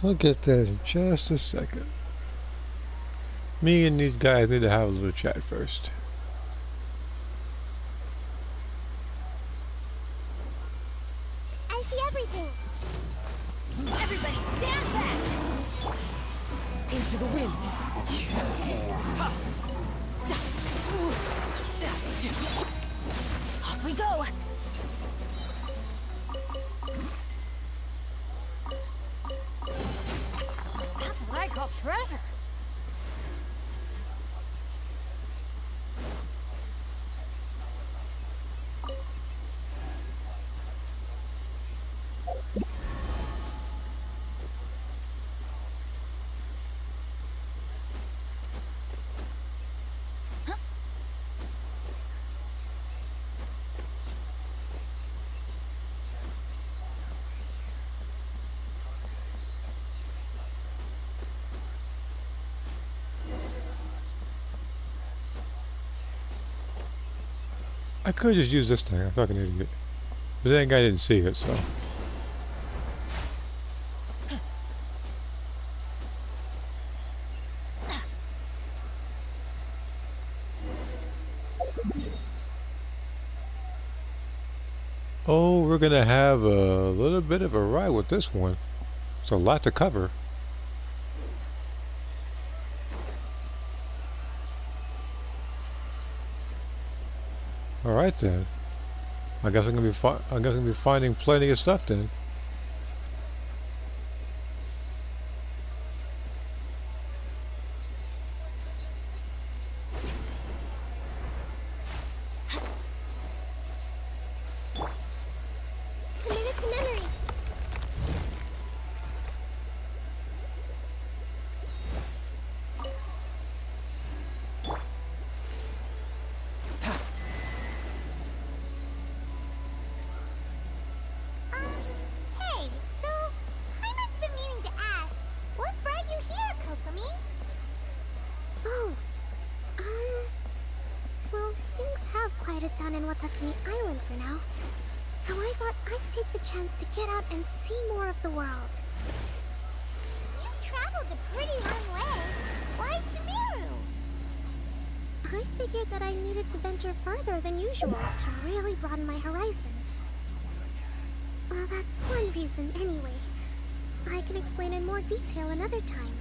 I'll get that in just a second. Me and these guys need to have a little chat first. I see everything. Everybody stand back! Into the wind. Off we go! That's what I call treasure! I could just use this thing, I'm a fucking idiot. But then guy didn't see it, so. Oh, we're gonna have a little bit of a ride with this one. It's a lot to cover. All right then. I guess I'm gonna be finding plenty of stuff then. Commit it to memory. Hey, so Paimon's been meaning to ask, what brought you here, Kokomi? Oh, well, things have quieted down in Watatsumi Island for now. So I thought I'd take the chance to get out and see more of the world. You've traveled a pretty long way. Why Sumeru? I figured that I needed to venture further than usual to really broaden my horizons. Well, that's one reason anyway. I can explain in more detail another time.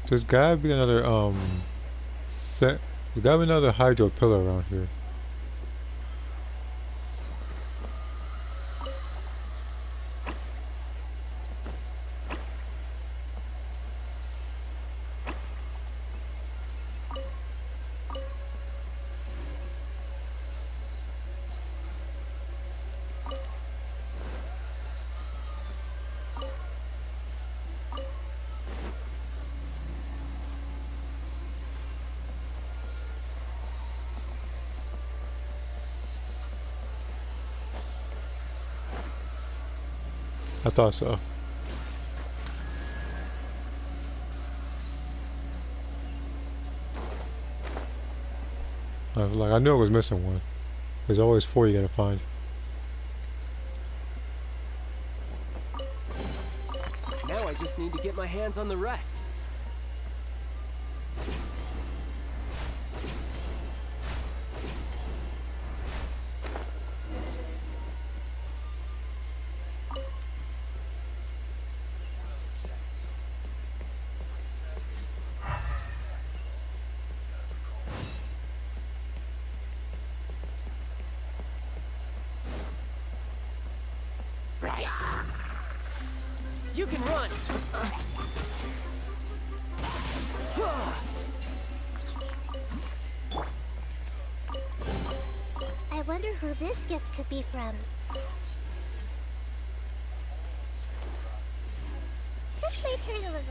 There's gotta be another there's gotta be another hydro pillar around here. I thought so. was like, I knew I was missing one. There's always 4 you gotta find. Now I just need to get my hands on the rest. You can run! I wonder who this gift could be from. This might hurt a little.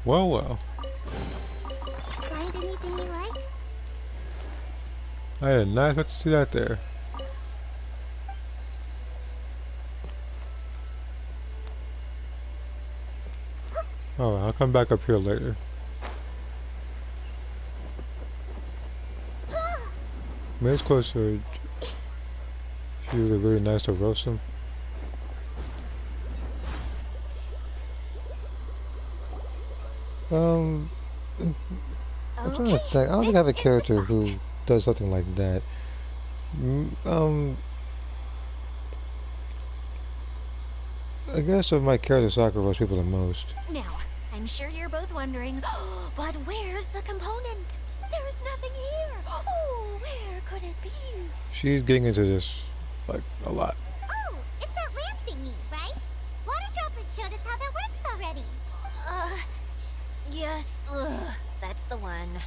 Well, well. Find anything you like? I did not expect to see that there. Oh, I'll come back up here later. May's closer. It's usually really nice to roast them. I'm trying to think. I don't think I have a character who does something like that. I guess of my characters, soccer roast people the most. Now, I'm sure you're both wondering, but where's the component? There is nothing here. Oh, where could it be? She's getting into this, like, a lot. Oh, it's that lamp thingy, right? Water Droplet showed us how that works already. Yes, that's the one.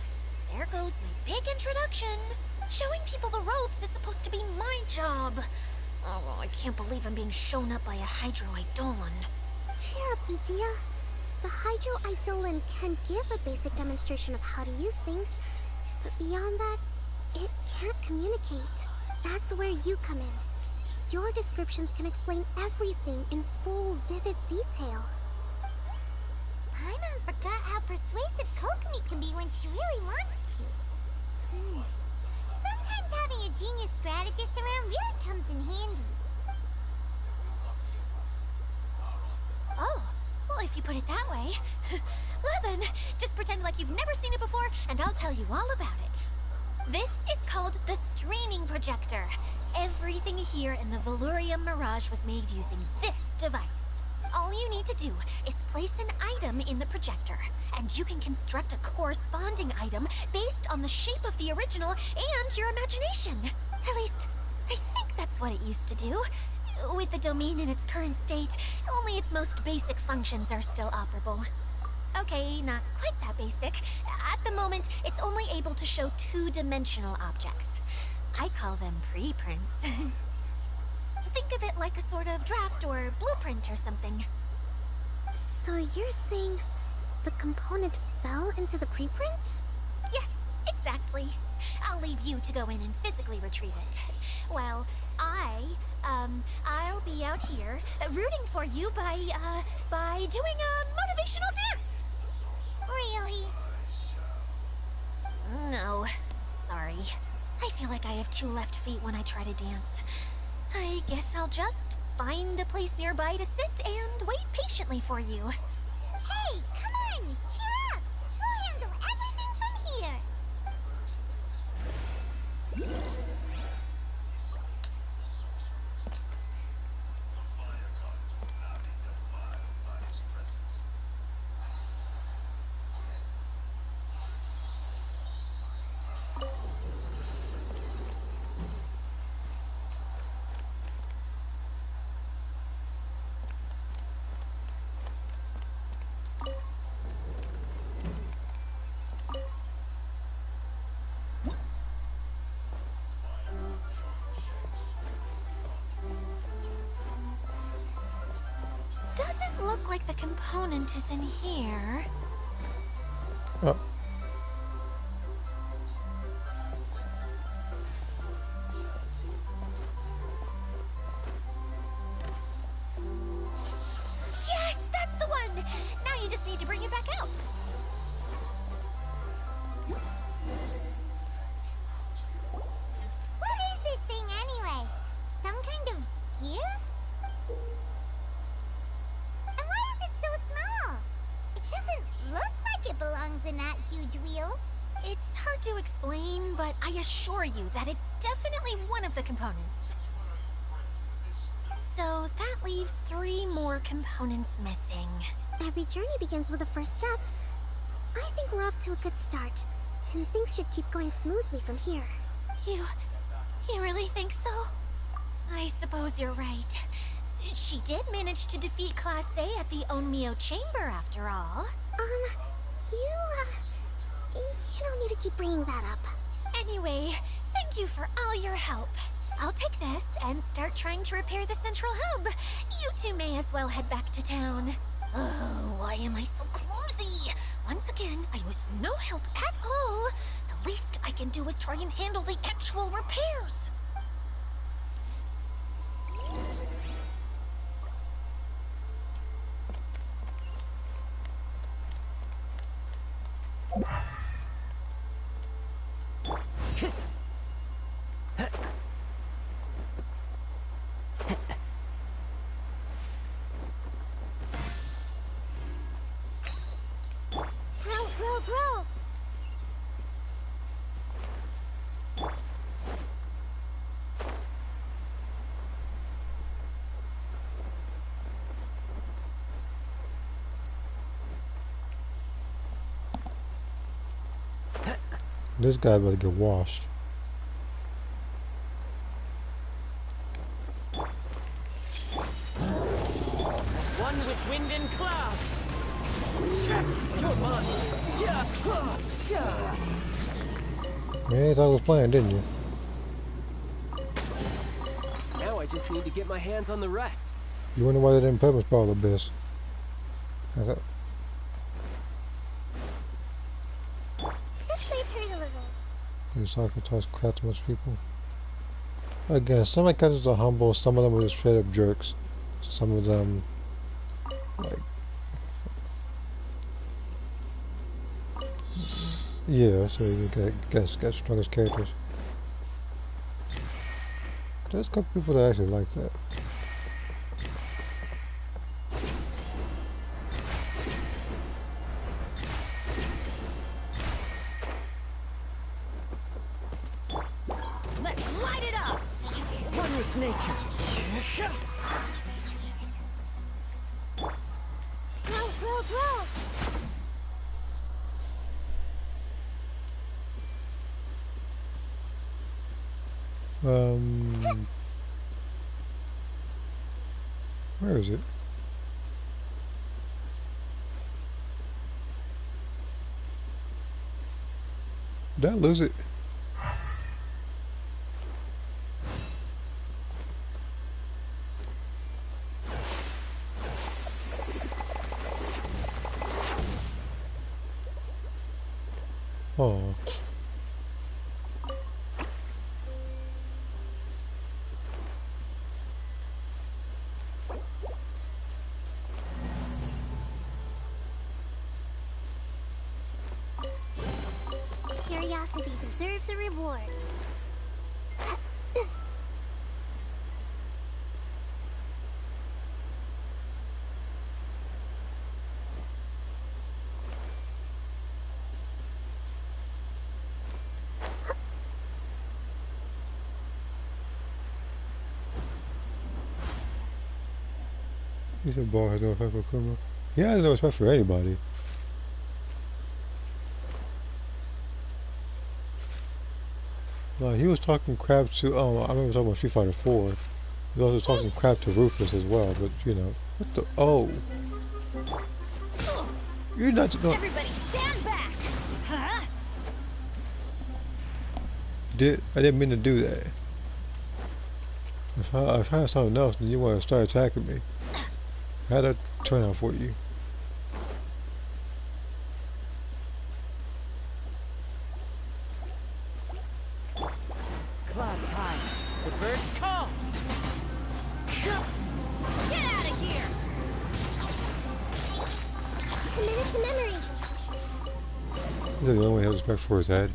There goes my big introduction. Showing people the ropes is supposed to be my job. Oh, I can't believe I'm being shown up by a Hydro Eidolon. Cheer up, Edea. The Hydro Eidolon can give a basic demonstration of how to use things, but beyond that, it can't communicate. That's where you come in. Your descriptions can explain everything in full, vivid detail. Paimon forgot how persuasive Kokomi can be when she really wants to. Sometimes having a genius strategist around really comes in handy. Oh, well, if you put it that way. Well then, just pretend like you've never seen it before, and I'll tell you all about it. This is called the streaming projector. Everything here in the Valurium Mirage was made using this device. All you need to do is place an item in the projector, and you can construct a corresponding item based on the shape of the original and your imagination. At least, I think that's what it used to do. With the domain in its current state, only its most basic functions are still operable. Okay, not quite that basic. At the moment, it's only able to show two-dimensional objects. I call them preprints. Think of it like a sort of draft or blueprint or something. So you're saying the component fell into the preprints? Yes, exactly. I'll leave you to go in and physically retrieve it. Well, I'll be out here rooting for you by doing a motivational dance. Really? No, sorry. I feel like I have 2 left feet when I try to dance. I guess I'll just find a place nearby to sit and wait patiently for you. Hey, come on! Cheer up! We'll handle everything from here! doesn't look like the component is in here. Oh. Yes, that's the one! Now you just need to bring it back out. What is this thing anyway? Some kind of gear? And why is it so small? It doesn't look like it belongs in that huge wheel. It's hard to explain, but I assure you that it's definitely one of the components. So that leaves 3 more components missing. Every journey begins with a first step. I think we're off to a good start, and things should keep going smoothly from here. You really think so? I suppose you're right. She did manage to defeat Class A at the Onmyo Chamber after all. You don't need to keep bringing that up. Anyway, thank you for all your help. I'll take this and start trying to repair the central hub. You two may as well head back to town. Oh, why am I so clumsy? Once again, I was no help at all. The least I can do is try and handle the actual repairs. Grow! This guy about to get washed. One with wind and cloud. You're mine. Yeah, you thought it was playing, didn't you? Now I just need to get my hands on the rest. You wonder why they didn't purpose Power Abyss. How's that? This might hurt a little. You sacrifice crap to most people. Again, some of the characters are humble, some of them are just straight up jerks. Some of them, like... Yeah, so you get strongest characters. There's a couple people that actually like that. Let's light it up! One with nature. Grow! Where is it? Did I lose it? Oh. Curiosity deserves a reward. He said ball has no effect for Kuma. He has no respect for anybody. He was talking crap to, I remember talking about Street Fighter 4. He was also talking crap to Ruthless as well, but you know, what the, oh. You're not, no. Everybody stand back! Huh? I didn't mean to do that. If I had something else, then you want to start attacking me. How'd that turn out for you? Clouds high. The birds call. Get out of here! Commit it to memory. Is that the only one who has respect for his head?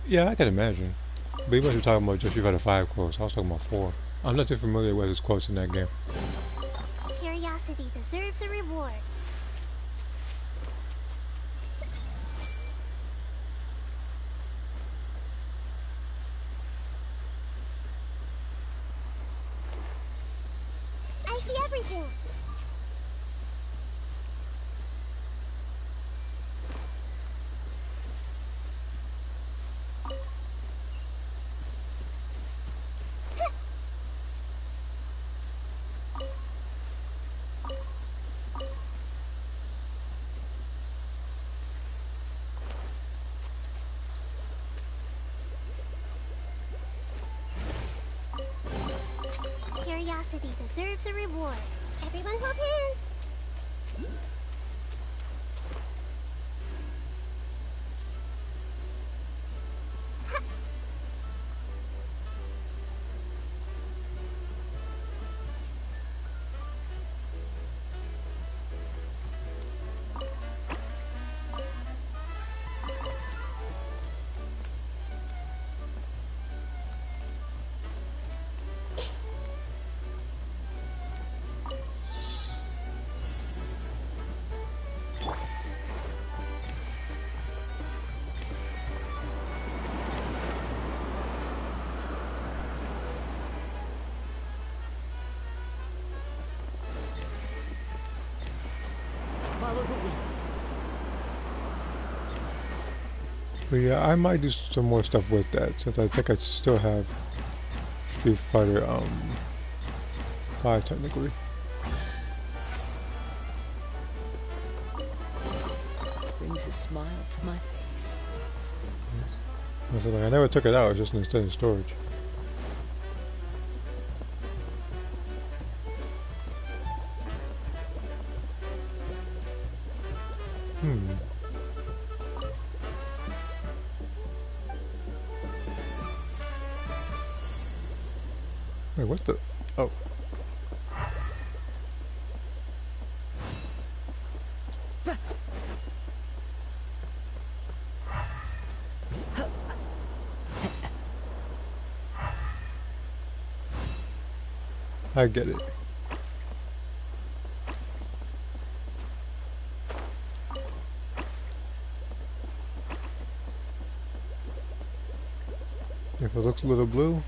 Yeah, I can imagine. But you must be talking about just you got a 5 quotes. I was talking about 4. I'm not too familiar with his quotes in that game. Curiosity deserves a reward. I see everything. Curiosity deserves a reward. Everyone hold hands. Follow the wind. But yeah, I might do some more stuff with that since I think I still have Street Fighter 5 technically. Brings a smile to my face. So like, I never took it out, it was just instead in storage. Wait, what's the... Oh. I get it. If it looks a little blue,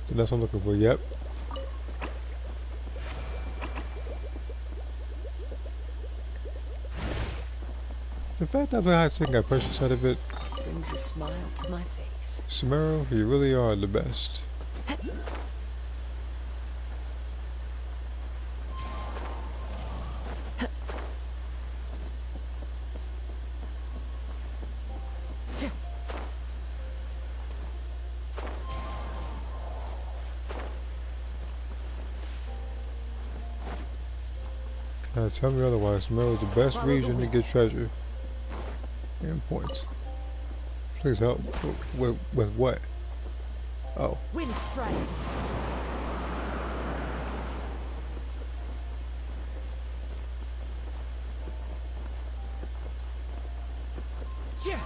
then that's what I'm looking for. Yep. The fact that I think I pushed inside of it Brings a smile to my face. Smurl, you really are the best. Tell me otherwise. Smurl is the best region to get treasure and points. Please help. With what? Oh. Wind strike. Yeah.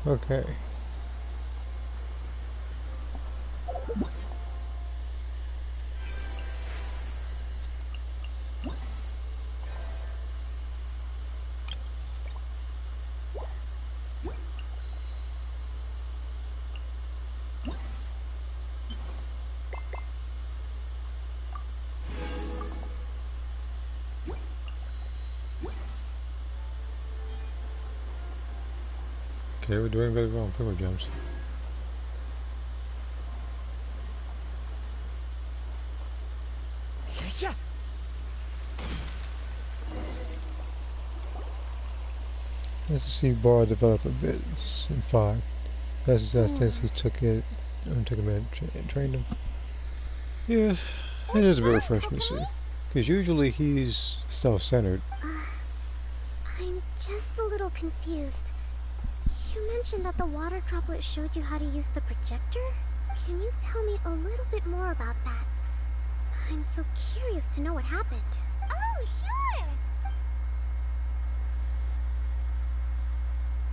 Okay. Okay, we're doing very well on Primo Gems. Yeah. Let's see Bar develop a bit in 5. Best success since he took it and took him in and trained him. Yeah, it is a bit refreshing to see. Because usually he's self-centered. I'm just a little confused. You mentioned that the water droplet showed you how to use the projector? Can you tell me a little bit more about that? I'm so curious to know what happened. Oh, sure!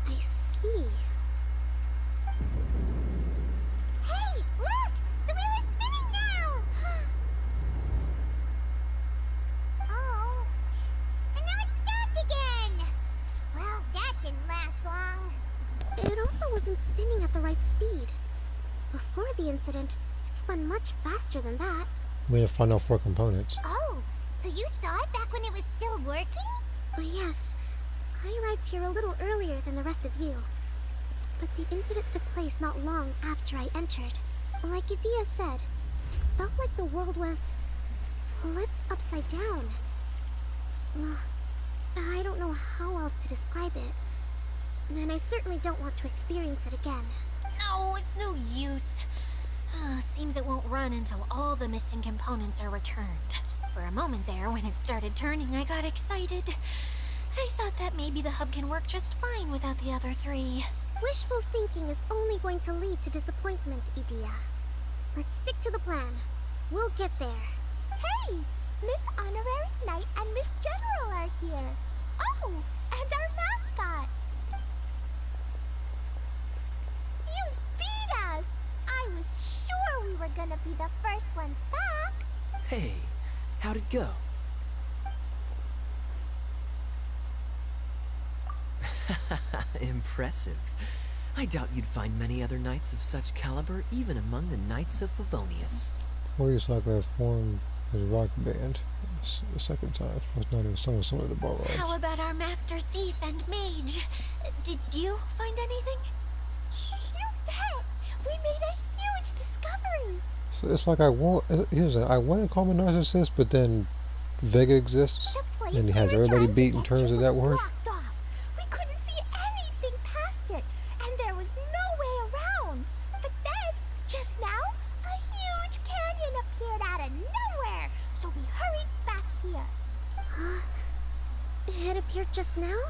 I see. Hey, look! The wheel is spinning now! Oh, and now it's stopped again! Well, that didn't last long. It also wasn't spinning at the right speed. Before the incident, it spun much faster than that. We need to find out 4 components. Oh, so you saw it back when it was still working? Yes, I arrived here a little earlier than the rest of you. But the incident took place not long after I entered. Like Idea said, it felt like the world was flipped upside down. I don't know how else to describe it. And I certainly don't want to experience it again. No, it's no use. Seems it won't run until all the missing components are returned. For a moment there, when it started turning, I got excited. I thought that maybe the hub can work just fine without the other 3. Wishful thinking is only going to lead to disappointment, Idea. Let's stick to the plan. We'll get there. Hey! Miss Honorary Knight and Miss General are here. Oh, and our mascot. You beat us! I was sure we were gonna be the first ones back. Hey, how'd it go? Impressive. I doubt you'd find many other knights of such caliber even among the Knights of Favonius. Warrior Sakura formed his rock band the second time. Was not even someone similar to Balrog. How about our master thief and mage? Did you find anything? You bet! We made a huge discovery! So it's like I want to call him a narcissist, but then Vega exists, and he has everybody beat in terms of that word. Off. We couldn't see anything past it, and there was no way around. But then, just now, a huge canyon appeared out of nowhere, so we hurried back here. It appeared just now?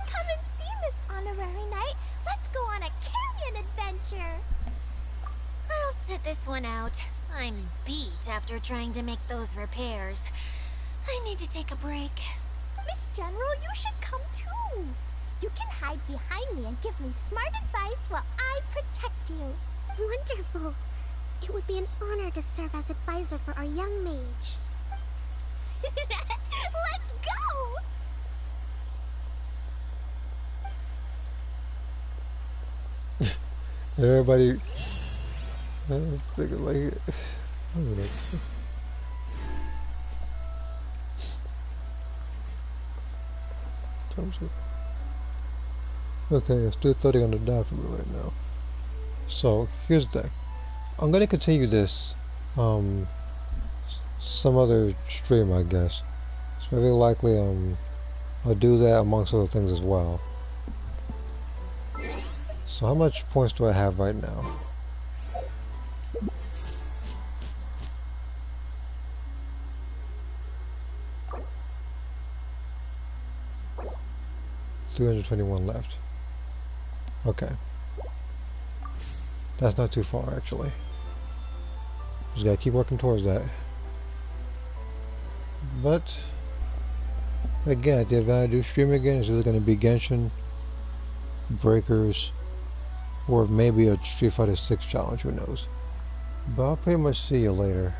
Come and see, Miss Honorary Knight. Let's go on a canyon adventure. I'll sit this one out. I'm beat after trying to make those repairs. I need to take a break. Miss General, you should come too. You can hide behind me and give me smart advice while I protect you. Wonderful. It would be an honor to serve as advisor for our young mage. Let's go! Everybody, I was thinking like, I don't know. Okay, it's 2:30 on the dot for me right now. So here's the thing. I'm gonna continue this some other stream, I guess. It's very likely I'll do that amongst other things as well. So how much points do I have right now? $321 left. Okay. That's not too far, actually. Just gotta keep working towards that. But again, at the event I do stream again, it's either gonna be Genshin, Breakers, or maybe a Street Fighter 6 challenge, who knows. But I'll pretty much see you later.